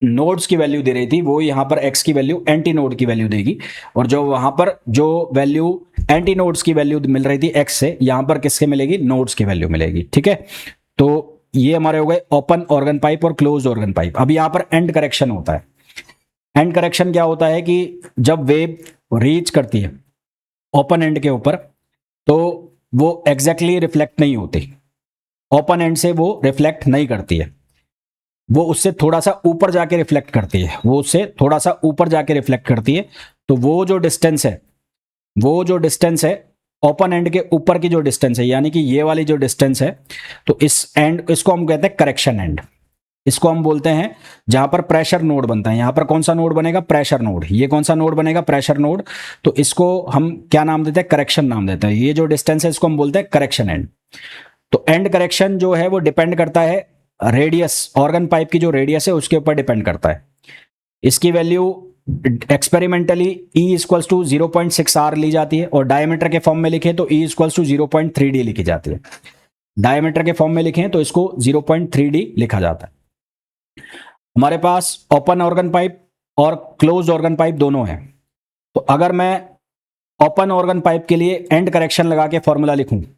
नोड्स की वैल्यू दे रही थी, वो यहां पर एक्स की वैल्यू एंटी नोड की वैल्यू देगी, और जो वहां पर जो वैल्यू एंटी नोड्स की वैल्यू मिल रही थी एक्स से, यहां पर किसके मिलेगी, नोड्स की वैल्यू मिलेगी। ठीक है, तो ये हमारे हो गए ओपन ऑर्गन पाइप और क्लोज ऑर्गन पाइप। अब यहां पर एंड करेक्शन होता है। एंड करेक्शन क्या होता है कि जब वेव रीच करती है ओपन एंड के ऊपर, तो वो एग्जैक्टली रिफ्लेक्ट नहीं होती, ओपन एंड से वो रिफ्लेक्ट नहीं करती है। वो उससे थोड़ा सा ऊपर जाके रिफ्लेक्ट करती है, वो उससे थोड़ा सा ऊपर जाके रिफ्लेक्ट करती है। तो वो जो डिस्टेंस है ओपन एंड के ऊपर की जो डिस्टेंस है, यानी कि ये वाली जो डिस्टेंस है, तो इस एंड, इसको हम कहते हैं करेक्शन एंड। इसको हम बोलते हैं जहां पर प्रेशर नोड बनता है। यहां पर कौन सा नोड बनेगा? Pressure node. ये कौन सा नोड बनेगा? Pressure node. तो इसको हम क्या नाम देते हैं? करेक्शन नाम देते हैं। ये जो डिस्टेंस है इसको हम बोलते हैं करेक्शन एंड। तो एंड करेक्शन जो है वो डिपेंड करता है रेडियस, ऑर्गन पाइप की जो रेडियस है उसके ऊपर डिपेंड करता है। इसकी value experimentally E equals to 0.6 R ली जाती है, और डायमीटर के फॉर्म में लिखें तो E इक्वल्स टू 0.3 D लिखी जाती है। डायमीटर के फॉर्म में लिखें तो इसको 0.3 D लिखा जाता है। हमारे पास ओपन ऑर्गन पाइप और क्लोज ऑर्गन पाइप दोनों है। तो अगर मैं ओपन ऑर्गन पाइप के लिए एंड करेक्शन लगा के फॉर्मूला लिखूं तो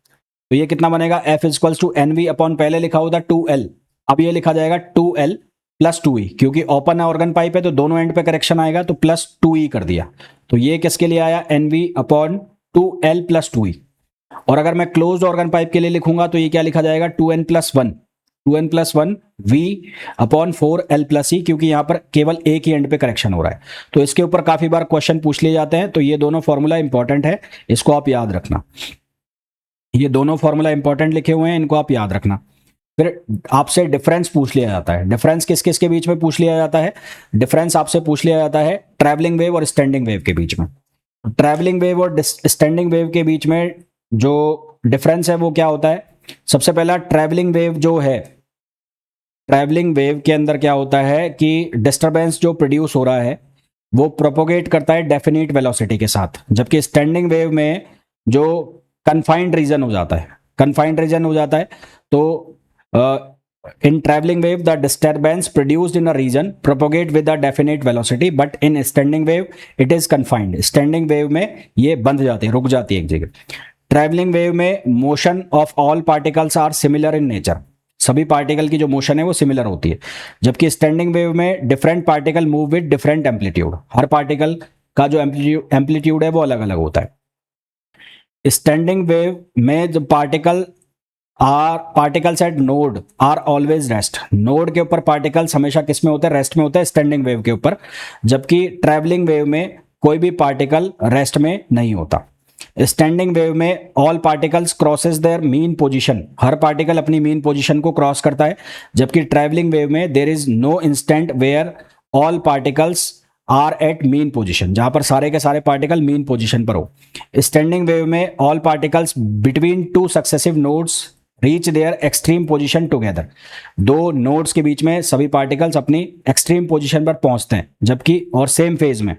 ये कितना बनेगा? F equals to NV upon, पहले लिखा होता 2L, अब ये लिखा जाएगा 2L प्लस 2E, क्योंकि ओपन ऑर्गन पाइप है तो दोनों एंड पे करेक्शन आएगा, तो प्लस 2E कर दिया। तो ये किसके लिए आया? NV upon 2L plus 2E। और अगर मैं क्लोज ऑर्गन पाइप के लिए लिखूंगा तो ये क्या लिखा जाएगा? 2N plus 1 V upon 4L plus E, क्योंकि यहां पर केवल एक ही एंड पे करेक्शन हो रहा है। तो इसके ऊपर काफी बार क्वेश्चन पूछ लिए जाते हैं, तो ये दोनों फॉर्मूला इंपॉर्टेंट है, इसको आप याद रखना। ये दोनों फॉर्मूला इंपॉर्टेंट लिखे हुए हैं, इनको आप याद रखना। फिर आपसे डिफरेंस पूछ लिया जाता है। डिफरेंस किस किस के बीच में पूछ लिया जाता है? डिफरेंस आपसे पूछ लिया जाता है ट्रैवलिंग वेव और स्टैंडिंग वेव के बीच में। ट्रैवलिंग वेव और स्टैंडिंग वेव के बीच में जो डिफरेंस है वो क्या होता है? सबसे पहला, ट्रैवलिंग वेव जो है, ट्रैवलिंग वेव के अंदर क्या होता है कि डिस्टरबेंस जो प्रोड्यूस हो रहा है वो प्रोपोगेट करता है डेफिनिट वेलोसिटी के साथ, जबकि स्टैंडिंग वेव में जो कन्फाइंड रीजन हो जाता है, तो in traveling wave the disturbance produced in a region propagate with a definite velocity, but in standing wave it is confined। standing wave में ये बंद जाती है, रुक जाती है एक जगह। traveling wave में motion of all particles are similar in nature, सभी पार्टिकल की जो मोशन है वो सिमिलर होती है, जबकि स्टैंडिंग वेव में different particle move with different amplitude, her particle का जो एम्पलीट्यूड है वो अलग अलग होता है। स्टैंडिंग वेव में जो particles at node are always rest, node के ऊपर पार्टिकल्स हमेशा किस में होते हैं? रेस्ट में होते हैं, स्टैंडिंग वेव के ऊपर। जबकि ट्रैवलिंग वेव में कोई भी पार्टिकल रेस्ट में नहीं होता। स्टैंडिंग वेव में all particles crosses their mean position, हर पार्टिकल अपनी मीन पोजीशन को क्रॉस करता है, जबकि ट्रैवलिंग वेव में there is no instant where all particles are at mean position, जहां पर सारे के सारे पार्टिकल मीन पोजीशन पर हो। स्टैंडिंग वेव में all particles between two successive nodes reach their extreme position together, दो नोड्स के बीच में सभी पार्टिकल्स अपनी एक्सट्रीम पोजीशन पर पहुंचते हैं, जबकि और सेम फेज में।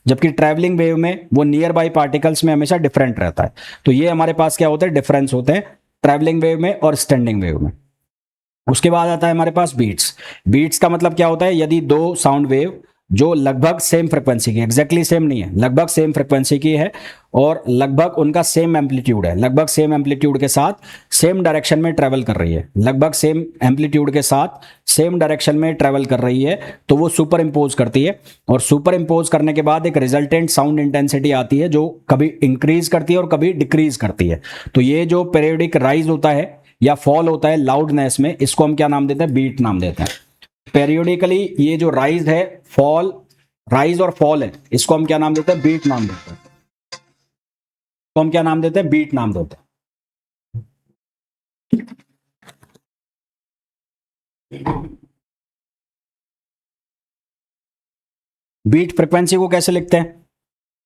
जबकि ट्रैवलिंग वेव में वो नियर बाई पार्टिकल्स में हमेशा डिफरेंट रहता है। तो ये हमारे पास क्या होता है? डिफरेंस होते हैं ट्रैवलिंग वेव में और स्टैंडिंग वेव में। उसके बाद आता है हमारे पास बीट्स। बीट्स का मतलब क्या होता है? यदि दो साउंड वेव जो लगभग सेम फ्रिक्वेंसी की, एग्जैक्टली सेम नहीं है, लगभग सेम फ्रिक्वेंसी की है और लगभग उनका सेम एम्पलीट्यूड है, लगभग सेम एम्पलीट्यूड के साथ सेम डायरेक्शन में ट्रेवल कर रही है, लगभग सेम एम्पलीट्यूड के साथ सेम डायरेक्शन में ट्रेवल कर रही है, तो वो सुपर इंपोज करती है। और सुपर इंपोज करने के बाद एक रिजल्टेंट साउंड इंटेंसिटी आती है जो कभी इंक्रीज करती है और कभी डिक्रीज करती है। तो ये जो पीरियोडिक राइज होता है या फॉल होता है लाउडनेस में, इसको हम क्या नाम देते हैं? बीट नाम देते हैं। पेरियोडिकली ये जो राइज है, फॉल, राइज और फॉल है, इसको हम क्या नाम देते हैं? बीट नाम देते हैं। तो हम क्या नाम देते हैं? बीट नाम देते हैं। बीट फ्रिक्वेंसी को कैसे लिखते हैं?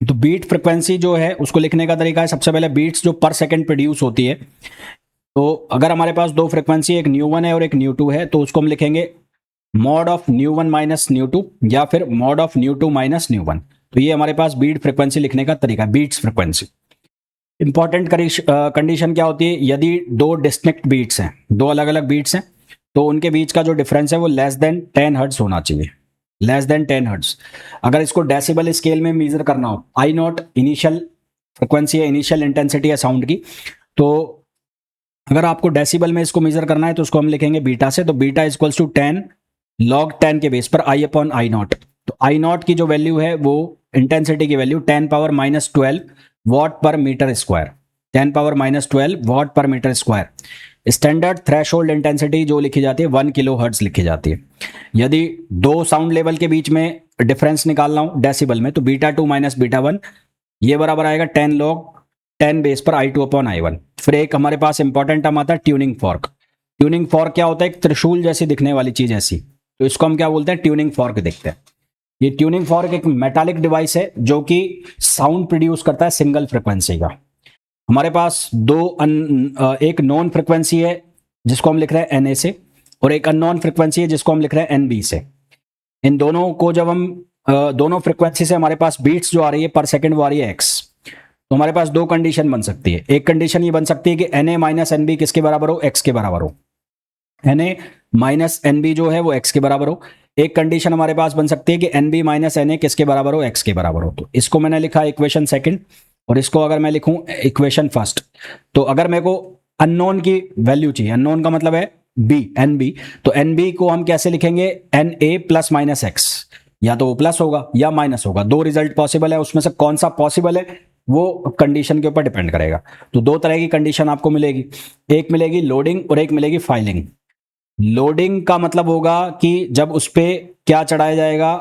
तो बीट फ्रिक्वेंसी जो है उसको लिखने का तरीका है, सबसे पहले बीट्स जो पर सेकंड प्रोड्यूस होती है, तो अगर हमारे पास दो फ्रिक्वेंसी, एक न्यू1 है और एक न्यू2 है, तो उसको हम लिखेंगे मॉड ऑफ न्यू1 माइनस न्यू2 या फिर मॉड ऑफ न्यू2 माइनस न्यू1। तो ये हमारे पास बीट फ्रिक्वेंसी लिखने का तरीका, बीट्स फ्रिक्वेंसी। इंपॉर्टेंट कंडीशन क्या होती है? यदि दो डिस्टिंक्ट बीट्स हैं, दो अलग अलग बीट्स हैं, तो उनके बीच का जो डिफरेंस है वो लेस देन 10 हर्ट्ज होना चाहिए, लेस देन 10 हर्ट्ज। अगर इसको डेसिबल स्केल में मेजर करना हो, आई नॉट इनिशियल फ्रिक्वेंसी है, इनिशियल इंटेंसिटी है साउंड की, तो अगर आपको डेसिबल में इसको मेजर करना है तो उसको हम लिखेंगे बीटा से। तो बीटा इक्वल्स टू 10 log 10 के बेस पर आई अपॉन आई नॉट। तो आई नॉट की जो वैल्यू है वो इंटेंसिटी की value 10 power -12 watt per metre square, 10⁻12 watt per metre square. Standard threshold intensity जो लिखी जाती है 1 किलो हर्ट्ज लिखी जाती है। यदि दो साउंड लेवल के बीच में डिफरेंस निकालना हो डेसिबल में, तो β2 माइनस β1 ये बराबर आएगा 10 log 10 बेस पर I2 अपॉन I1। फिर एक हमारे पास इंपॉर्टेंट टर्म आता है ट्यूनिंग फॉर्क। ट्यूनिंग फॉर्क क्या होता है? एक त्रिशूल जैसी दिखने वाली चीज ऐसी, तो इसको हम क्या बोलते हैं? ट्यूनिंग फॉर्क देखते हैं। ये ट्यूनिंग फॉर्क एक मेटालिक डिवाइस है जो कि साउंड प्रोड्यूस करता है सिंगल फ्रिक्वेंसी का। हमारे पास एक नॉन फ्रिक्वेंसी है जिसको हम लिख रहे हैं Na से, और एक अननोन फ्रिक्वेंसी है जिसको हम लिख रहे हैं Nb से। इन दोनों को जब हम दोनों फ्रिक्वेंसी से हमारे पास बीट्स जो आ रही है पर सेकंड वो आ रही है x, तो हमारे पास दो कंडीशन बन सकती है। एक कंडीशन ये बन सकती है कि Na माइनस Nb किसके बराबर हो? x के बराबर हो। Na माइनस Nb जो है वो x के बराबर हो। एक कंडीशन हमारे पास बन सकती है कि Nb माइनस Na किसके बराबर हो? x के बराबर हो। तो इसको मैंने लिखा इक्वेशन सेकंड, और इसको अगर मैं लिखूं इक्वेशन फर्स्ट, तो अगर मेरे को अननोन की वैल्यू चाहिए, अननोन का मतलब है Nb, तो Nb को हम कैसे लिखेंगे? Na प्लस माइनस x, या तो वो प्लस होगा या माइनस होगा। दो रिजल्ट पॉसिबल है, उसमें से कौन सा पॉसिबल है वो कंडीशन के ऊपर डिपेंड करेगा। तो दो तरह की कंडीशन आपको मिलेगी, एक मिलेगी लोडिंग और एक मिलेगी फाइलिंग। लोडिंग का मतलब होगा कि जब उस पर क्या चढ़ाया जाएगा?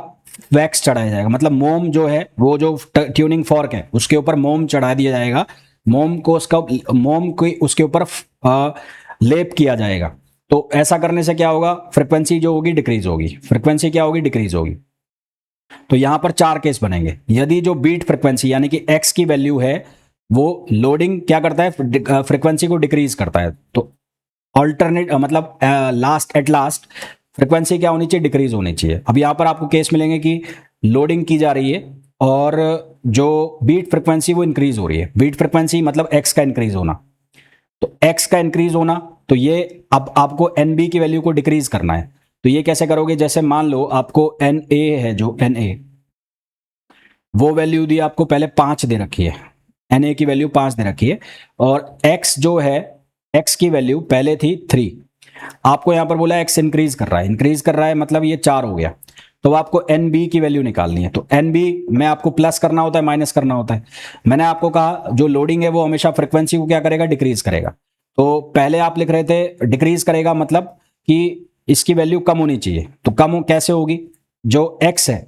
वैक्स चढ़ाया जाएगा, मतलब मोम जो है, वो जो ट्यूनिंग फॉर्क है उसके ऊपर मोम चढ़ा दिया जाएगा। मोम को उसके ऊपर लेप किया जाएगा। तो ऐसा करने से क्या होगा? फ्रिक्वेंसी जो होगी डिक्रीज होगी। फ्रिक्वेंसी क्या होगी? डिक्रीज होगी। तो यहां पर चार केस बनेंगे। यदि जो बीट फ्रिक्वेंसी यानी कि x की वैल्यू है वो लोडिंग क्या करता है? फ्रिक्वेंसी को डिक्रीज करता है, तो ऑल्टरनेट मतलब लास्ट फ्रिक्वेंसी क्या होनी चाहिए? डिक्रीज होनी चाहिए। अब यहां पर आपको केस मिलेंगे कि लोडिंग की जा रही है और जो बीट फ्रिक्वेंसी वो इंक्रीज हो रही है। बीट फ्रिक्वेंसी मतलब x का इंक्रीज होना, तो x का इंक्रीज होना, तो ये अब आपको Nb की वैल्यू को डिक्रीज करना है। तो ये कैसे करोगे? जैसे मान लो आपको Na है, जो Na वो वैल्यू दी आपको पहले 5 दे रखी है, Na की वैल्यू 5 दे रखी है, और x जो है, x की वैल्यू पहले थी 3, आपको यहां पर बोला x इंक्रीज कर रहा है मतलब ये 4 हो गया। तो आपको Nb की वैल्यू निकालनी है। तो Nb में आपको प्लस करना होता है, माइनस करना होता है। मैंने आपको कहा जो लोडिंग है वो हमेशा फ्रिक्वेंसी को क्या करेगा? डिक्रीज करेगा। तो पहले आप लिख रहे थे डिक्रीज करेगा मतलब कि इसकी वैल्यू कम होनी चाहिए। तो कम कैसे होगी? जो x है,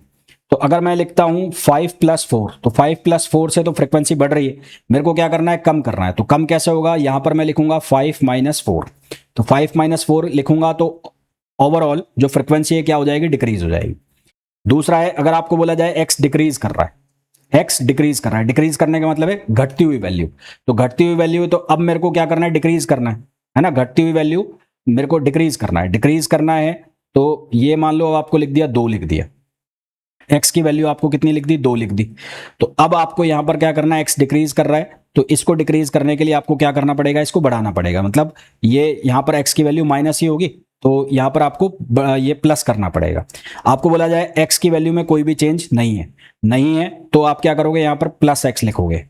तो अगर मैं लिखता हूं 5 + 4, तो 5 + 4 से तो फ्रिक्वेंसी बढ़ रही है, मेरे को क्या करना है? कम करना है। तो कम कैसे होगा? यहां पर मैं लिखूंगा 5 - 4, तो 5 - 4 लिखूंगा तो ओवरऑल जो फ्रिक्वेंसी है क्या हो जाएगी? डिक्रीज हो जाएगी। दूसरा है, अगर आपको बोला जाए x डिक्रीज कर रहा है, x डिक्रीज कर रहा है, डिक्रीज करने का मतलब है घटती हुई वैल्यू। तो घटती हुई वैल्यू, तो अब मेरे को क्या करना है? डिक्रीज करना है ना। घटती हुई वैल्यू मेरे को डिक्रीज करना है, डिक्रीज करना है। तो ये मान लो आपको लिख दिया 2 लिख दिया, x की वैल्यू आपको कितनी लिख दी? 2 लिख दी। तो अब आपको यहां पर क्या करना है? x डिक्रीज कर रहा है, तो इसको डिक्रीज करने के लिए आपको क्या करना पड़ेगा? इसको बढ़ाना पड़ेगा। मतलब ये यहां पर x की वैल्यू माइनस ही होगी, तो यहां पर आपको ये प्लस करना पड़ेगा। आपको बोला जाए x की वैल्यू में कोई भी चेंज नहीं है, तो आप क्या करोगे? यहां पर प्लस x लिखोगे।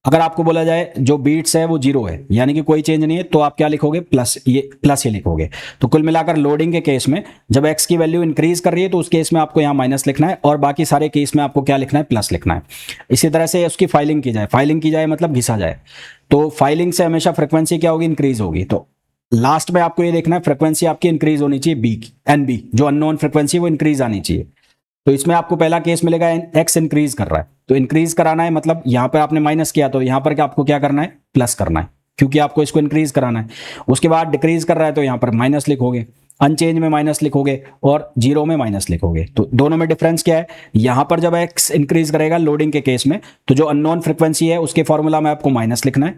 अगर आपको बोला जाए जो बीट्स है वो 0 है, यानी कि कोई चेंज नहीं है, तो आप क्या लिखोगे? प्लस ही लिखोगे। तो कुल मिलाकर लोडिंग के केस में जब x की वैल्यू इंक्रीज कर रही है तो उस केस में आपको यहाँ माइनस लिखना है, और बाकी सारे केस में आपको क्या लिखना है? प्लस लिखना है। इसी तरह से उसकी फाइलिंग की जाए मतलब घिसा जाए, तो फाइलिंग से हमेशा फ्रिक्वेंसी क्या होगी? इंक्रीज होगी। तो लास्ट में आपको ये देखना है फ्रिक्वेंसी आपकी इंक्रीज होनी चाहिए, बी Nb जो अननोन फ्रिक्वेंसी वो इंक्रीज आनी चाहिए। तो इसमें आपको पहला केस मिलेगा x इंक्रीज कर रहा है, तो इंक्रीज कराना है मतलब यहां पर आपने माइनस किया, तो यहां पर क्या आपको क्या करना है? प्लस करना है, क्योंकि आपको इसको इंक्रीज कराना है। उसके बाद डिक्रीज कर रहा है तो यहां पर माइनस लिखोगे, अनचेंज में माइनस लिखोगे, और 0 में माइनस लिखोगे। तो दोनों में डिफरेंस क्या है? यहां पर जब x इंक्रीज करेगा लोडिंग के केस में, तो जो अननोन फ्रिक्वेंसी है उसके फॉर्मूला में आपको माइनस लिखना है,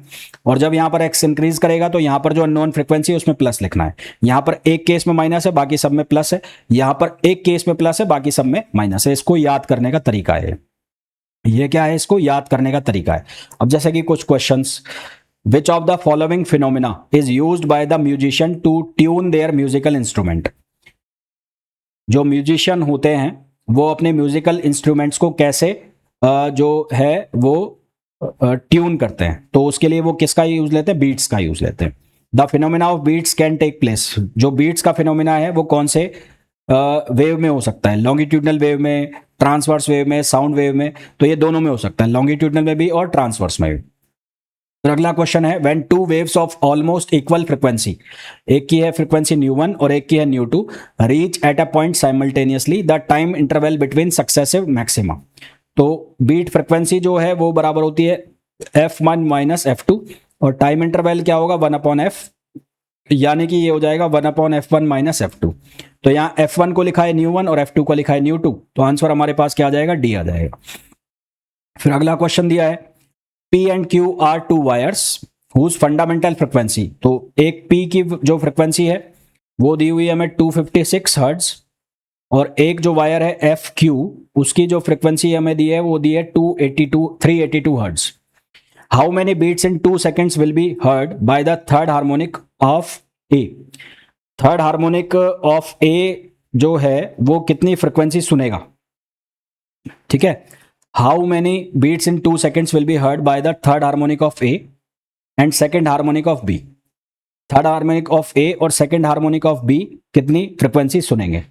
और जब यहां पर x इंक्रीज करेगा तो यहां पर जो अननोन फ्रिक्वेंसी है उसमें प्लस लिखना है। यहां पर एक केस में माइनस है, बाकी सब में प्लस है। यहां पर एक केस में प्लस है, बाकी सब में माइनस है। इसको याद करने का तरीका है, ये क्या है? इसको याद करने का तरीका है। अब जैसे कि कुछ questions, Which of the following phenomena is used by the musician to tune their musical instrument? जो म्यूजिशियन होते हैं वो अपने म्यूजिकल इंस्ट्रूमेंट्स को कैसे जो है वो ट्यून करते हैं, तो उसके लिए वो किसका यूज लेते हैं? बीट्स का यूज लेते हैं। The phenomena of beats can take place, जो बीट्स का फिनोमिना है वो कौन से वेव में हो सकता है? लॉन्गिट्यूडनल वेव में, ट्रांसवर्स वेव में, साउंड वेव में। तो ये दोनों में हो सकता है, लॉन्गिट्यूडनल में भी और ट्रांसवर्स में भी। फिर अगला क्वेश्चन है when two waves of almost equal frequency, एक की है फ्रीक्वेंसी न्यू1 और एक की है न्यू2, reach at a point simultaneously the time interval between successive maxima. तो बीट फ्रीक्वेंसी जो है वो बराबर होती है f1 माइनस f2 और टाइम इंटरवल क्या होगा 1/f, यानी कि ये हो जाएगा 1/f1 माइनस f2। तो यहाँ f1 को लिखा है न्यू1 और f2 को लिखा है न्यू2, तो आंसर हमारे पास क्या आ जाएगा, डी आ जाएगा। फिर अगला क्वेश्चन दिया है P and Q are two wires whose fundamental frequency. तो एक P की जो फ्रिक्वेंसी है वो दी हुई है हमें 256 हर्ट्ज और एक जो वायर है FQ उसकी जो फ्रिक्वेंसी हमें दी है वो दी है 382 hertz. How many beats in 2 seconds will be heard by the third harmonic of A. Third harmonic of A जो है वो कितनी फ्रिक्वेंसी सुनेगा, ठीक है। How many beats in 2 seconds will be heard by the third harmonic of A and second harmonic of B. Third harmonic of A और second harmonic of B कितनी frequency सुनेंगे।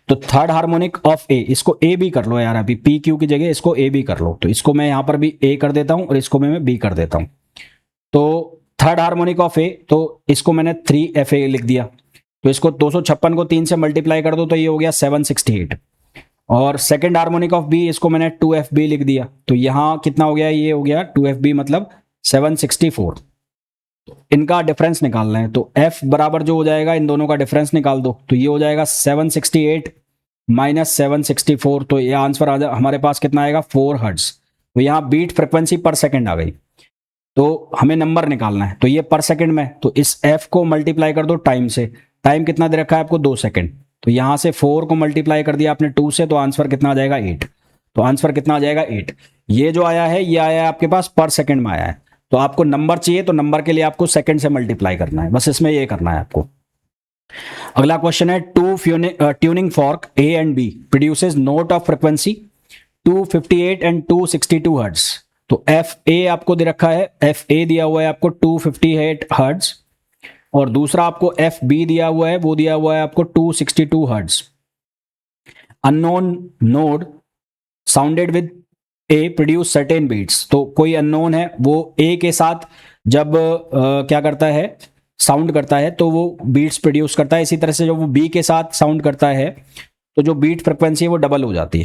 तो थर्ड हार्मोनिक ऑफ ए, इसको ए भी कर लो यार, अभी P Q की जगह इसको ए भी कर लो, तो इसको मैं यहां पर भी ए कर देता हूं और इसको मैं बी कर देता हूं। तो थर्ड हार्मोनिक ऑफ ए, तो इसको मैंने 3FA लिख दिया, तो इसको 256 को 3 से मल्टीप्लाई कर दो तो ये हो गया 768। और सेकेंड हार्मोनिक ऑफ बी, इसको मैंने 2FB लिख दिया, तो यहां कितना हो गया, ये हो गया 2FB मतलब 764। इनका डिफरेंस निकालना है, तो F बराबर जो हो जाएगा इन दोनों का डिफरेंस निकाल दो, तो ये हो जाएगा 768 माइनस 764, तो ये आंसर हमारे पास कितना आएगा 4 हर्ट्ज। तो यहाँ बीट फ्रिक्वेंसी पर सेकंड आ गई, तो हमें नंबर निकालना है, तो ये पर सेकंड में, तो इस F को मल्टीप्लाई कर दो टाइम से। टाइम कितना दे रखा है आपको 2 सेकंड, तो यहां से 4 को मल्टीप्लाई कर दिया आपने 2 से, तो आंसर कितना आ जाएगा 8। तो आंसर कितना आ जाएगा 8। ये जो आया है ये आया है आपके पास पर सेकंड में आया है, तो आपको नंबर चाहिए तो नंबर के लिए आपको सेकंड से मल्टीप्लाई करना है, बस इसमें ये करना है आपको। अगला क्वेश्चन है two tuning fork A and B produces note of frequency 258 and 262 hertz. तो एफ ए आपको दे रखा है, एफ ए दिया हुआ है आपको 258 हर्ट्ज और दूसरा आपको एफ बी दिया हुआ है, वो दिया हुआ है आपको 262 hertz. Unknown node sounded with a produce certain beats. तो कोई अननोन है वो ए के साथ जब क्या करता है, साउंड करता है, तो वो बीट्स प्रोड्यूस करता है। इसी तरह से जब वो बी के साथ साउंड करता है तो जो बीट फ्रिक्वेंसी है वो डबल हो जाती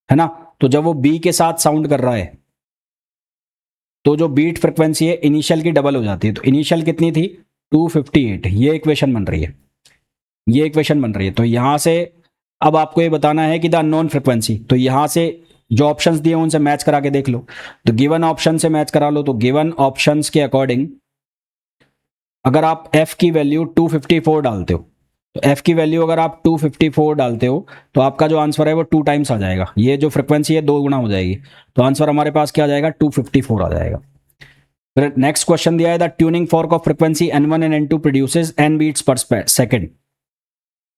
है ना। तो जब वो बी के साथ साउंड कर रहा है तो जो बीट फ्रिक्वेंसी है इनिशियल की डबल हो जाती है। तो इनिशियल कितनी थी 258, ये इक्वेशन बन रही है, ये इक्वेशन बन रही है। तो यहां से अब आपको ये बताना है कि द अननोन फ्रिक्वेंसी, तो यहां से जो ऑप्शंस दिए उनसे मैच करा के देख लो। तो गिवन ऑप्शन से मैच करा लो, तो गिवन ऑप्शंस के अकॉर्डिंग अगर आप f की वैल्यू 254 डालते हो, तो f की वैल्यू अगर आप 254 डालते हो तो आपका जो आंसर है वो 2 टाइम्स आ जाएगा, ये जो फ्रिक्वेंसी है 2 गुना हो जाएगी, तो आंसर हमारे पास क्या आ जाएगा 254 आ जाएगा। फिर नेक्स्ट क्वेश्चन दिया है the tuning fork of frequency n1 and n2 produces n beats per second.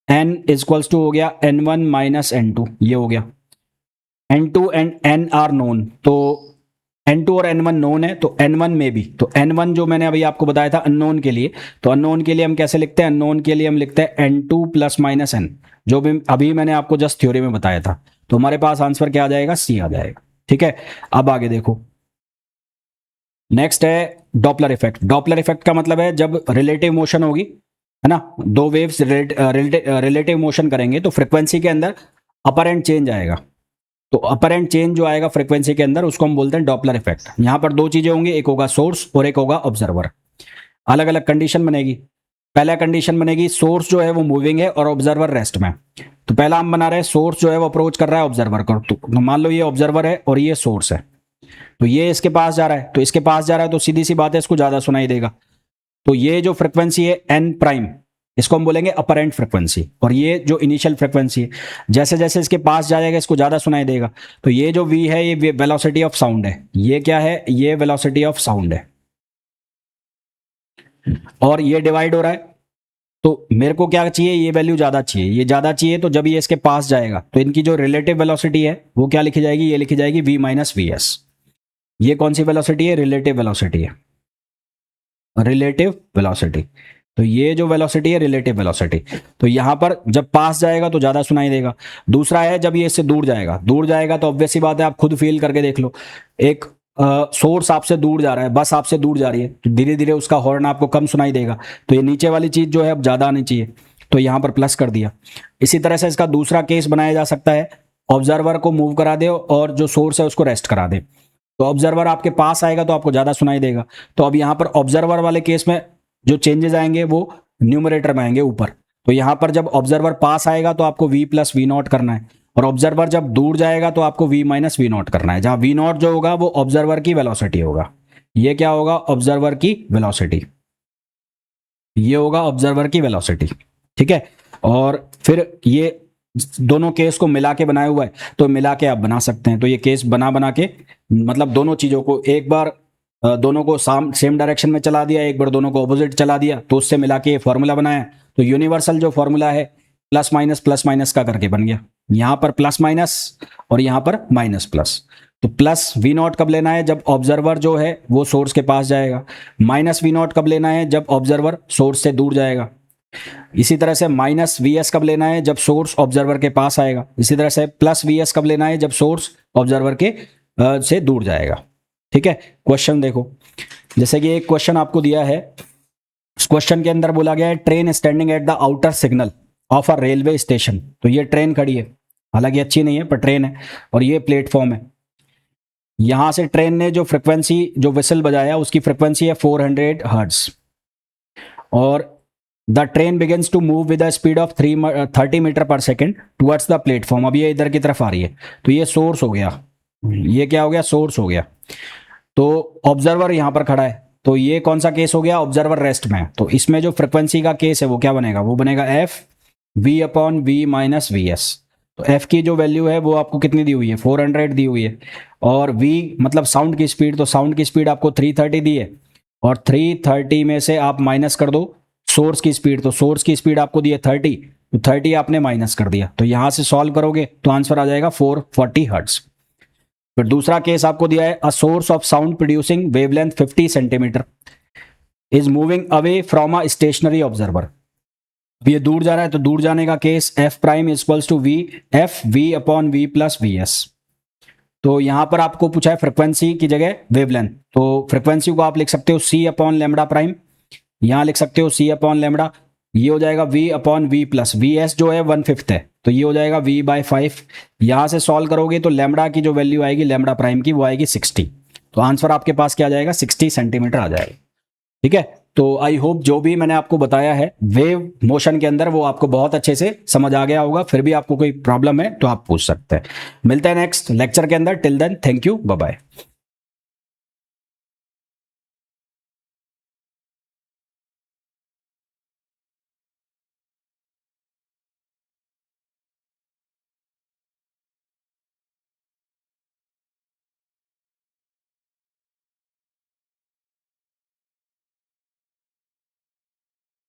n equals to हो गया n1 माइनस n2, ये हो गया। n2 and n are known, तो n2 और n1 नोन है, तो n1 में भी, तो n1 जो मैंने अभी आपको बताया था अननोन के लिए, तो अननोन के लिए हम कैसे लिखते हैं, अननोन के लिए हम लिखते हैं n2 प्लस माइनस n, जो भी अभी मैंने आपको जस्ट थ्योरी में बताया था। तो हमारे पास आंसर क्या आ जाएगा, सी आ जाएगा। ठीक है, अब आगे देखो, नेक्स्ट है डॉपलर इफेक्ट। डॉपलर इफेक्ट का मतलब है जब रिलेटिव मोशन होगी, है ना, दो वेव्स रिलेटिव मोशन करेंगे तो फ्रिक्वेंसी के अंदर अपर एंड चेंज आएगा। तो अपर एंड चेंज जो आएगा फ्रीक्वेंसी के अंदर उसको हम बोलते हैं डॉपलर इफेक्ट। यहां पर दो चीजें होंगी, एक होगा सोर्स और एक होगा ऑब्जर्वर। अलग अलग कंडीशन बनेगी। पहला कंडीशन बनेगी सोर्स जो है वो मूविंग है और ऑब्जर्वर रेस्ट में। तो पहला हम बना रहे हैं सोर्स जो है वो अप्रोच कर रहा है ऑब्जर्वर को, तो मान लो ये ऑब्जर्वर है और ये सोर्स है, तो ये इसके पास जा रहा है, तो इसके पास जा रहा है तो सीधी सी बात है इसको ज्यादा सुनाई देगा। तो ये जो फ्रिक्वेंसी है एन प्राइम, इसको हम बोलेंगे अपरेंट फ्रिक्वेंसी, और ये जो इनिशियल फ्रिक्वेंसी है जैसे जैसे इसके पास जाएगा इसको ज्यादा सुनाई देगा। तो ये जो v है ये वेलोसिटी ऑफ साउंड है, ये क्या है, ये वेलोसिटी ऑफ साउंड है, और ये डिवाइड हो रहा है। तो मेरे को क्या चाहिए, ये वैल्यू ज्यादा चाहिए, ये ज्यादा चाहिए, तो जब ये इसके पास जाएगा तो इनकी जो रिलेटिव वेलोसिटी है वो क्या लिखी जाएगी, ये लिखी जाएगी v माइनस वी एस। ये कौन सी वेलोसिटी है, रिलेटिव वेलोसिटी है, रिलेटिव वेलोसिटी। तो ये जो वेलोसिटी है रिलेटिव वेलोसिटी, तो यहां पर जब पास जाएगा तो ज्यादा सुनाई देगा। दूसरा है जब ये इससे दूर जाएगा, दूर जाएगा तो ऑब्वियस सी बात है आप खुद फील करके देख लो, एक सोर्स आपसे दूर जा रहा है, बस आपसे दूर जा रही है, तो धीरे धीरे उसका हॉर्न आपको कम सुनाई देगा, तो ये नीचे वाली चीज जो है अब ज्यादा आनी चाहिए, तो यहाँ पर प्लस कर दिया। इसी तरह से इसका दूसरा केस बनाया जा सकता है, ऑब्जर्वर को मूव करा दे और जो सोर्स है उसको रेस्ट करा दे, तो ऑब्जर्वर आपके पास आएगा तो आपको ज्यादा सुनाई देगा। तो अब यहाँ पर ऑब्जर्वर वाले केस में जो चेंजेस आएंगे वो न्यूमरेटर में आएंगे ऊपर, तो यहाँ पर जब ऑब्जर्वर पास आएगा तो आपको v प्लस वी नॉट करना है, और ऑब्जर्वर जब दूर जाएगा तो आपको v माइनस वी नॉट करना है, जहां v नॉट जो होगा वो ऑब्जर्वर की वेलोसिटी होगा, ये क्या होगा, ऑब्जर्वर की वेलोसिटी, ये होगा ऑब्जर्वर की वेलोसिटी, ठीक है। और फिर ये दोनों केस को मिला के बनाया हुआ है, तो मिला के आप बना सकते हैं, तो ये केस बना बना के मतलब दोनों चीजों को एक बार दोनों को सेम डायरेक्शन में चला दिया, एक बार दोनों को ऑपोजिट चला दिया, तो उससे मिला के ये फॉर्मूला बनाया। तो यूनिवर्सल जो फॉर्मूला है प्लस माइनस का करके बन गया, यहां पर प्लस माइनस और यहां पर माइनस प्लस। तो प्लस वी नॉट कब लेना है, जब ऑब्जर्वर जो है वो सोर्स के पास जाएगा, माइनस वी नॉट कब लेना है, जब ऑब्जर्वर सोर्स से दूर जाएगा। इसी तरह से माइनस वी एस कब लेना है, जब सोर्स ऑब्जर्वर के पास आएगा। इसी तरह से प्लस वी एस कब लेना है, जब सोर्स ऑब्जर्वर के से दूर जाएगा, ठीक है। क्वेश्चन देखो, जैसे कि एक क्वेश्चन आपको दिया है, इस क्वेश्चन के अंदर बोला गया है train standing at the outer signal of a railway station. तो ये ट्रेन खड़ी है, हालांकि अच्छी नहीं है पर ट्रेन है, और ये प्लेटफॉर्म है। यहां से ट्रेन ने जो फ्रिक्वेंसी जो विसल बजाया उसकी फ्रिक्वेंसी है 400 हर्ट्ज, और the train begins to move with the speed of 30 metre per second towards the platform. अब ये इधर की तरफ आ रही है, तो ये सोर्स हो गया, ये क्या हो गया, सोर्स हो गया। तो ऑब्जर्वर यहां पर खड़ा है, तो ये कौन सा केस हो गया, ऑब्जर्वर रेस्ट में। तो इसमें जो फ्रिक्वेंसी का केस है वो क्या बनेगा, वो बनेगा f v upon v minus v s. तो एफ की जो वैल्यू है वो आपको कितनी दी हुई है, 400 दी हुई है, और वी मतलब साउंड की स्पीड, तो साउंड की स्पीड आपको 330 दी है, और 330 में से आप माइनस कर दो सोर्स की स्पीड, तो सोर्स की स्पीड आपको दी है 30, तो 30 आपने माइनस कर दिया, तो यहां से सॉल्व करोगे तो आंसर आ जाएगा 440 हर्ट्ज। फिर दूसरा केस आपको दिया है, a source of sound producing wavelength 50 centimetre is moving away from a stationary observer. ये दूर जा रहा है, तो दूर जाने का case f prime equals to v f v upon v plus v s. तो यहां पर आपको पूछा है फ्रिक्वेंसी की जगह वेवलेंथ, तो फ्रिक्वेंसी को आप लिख सकते हो सी अपॉन लेमडा प्राइम, यहां लिख सकते हो सी अपॉन लेमडा, ये हो जाएगा v upon v plus v s जो है 1/5 है, तो ये हो जाएगा वी बाय 5। यहां से सॉल्व करोगे तो लेमडा की जो वैल्यू आएगी लेमडा प्राइम की वो आएगी 60, तो आंसर आपके पास क्या आ जाएगा, 60 सेंटीमीटर आ जाएगा, ठीक है। तो आई होप जो भी मैंने आपको बताया है वेव मोशन के अंदर वो आपको बहुत अच्छे से समझ आ गया होगा। फिर भी आपको कोई प्रॉब्लम है तो आप पूछ सकते हैं। मिलते हैं नेक्स्ट लेक्चर के अंदर, till then thank you, bye bye.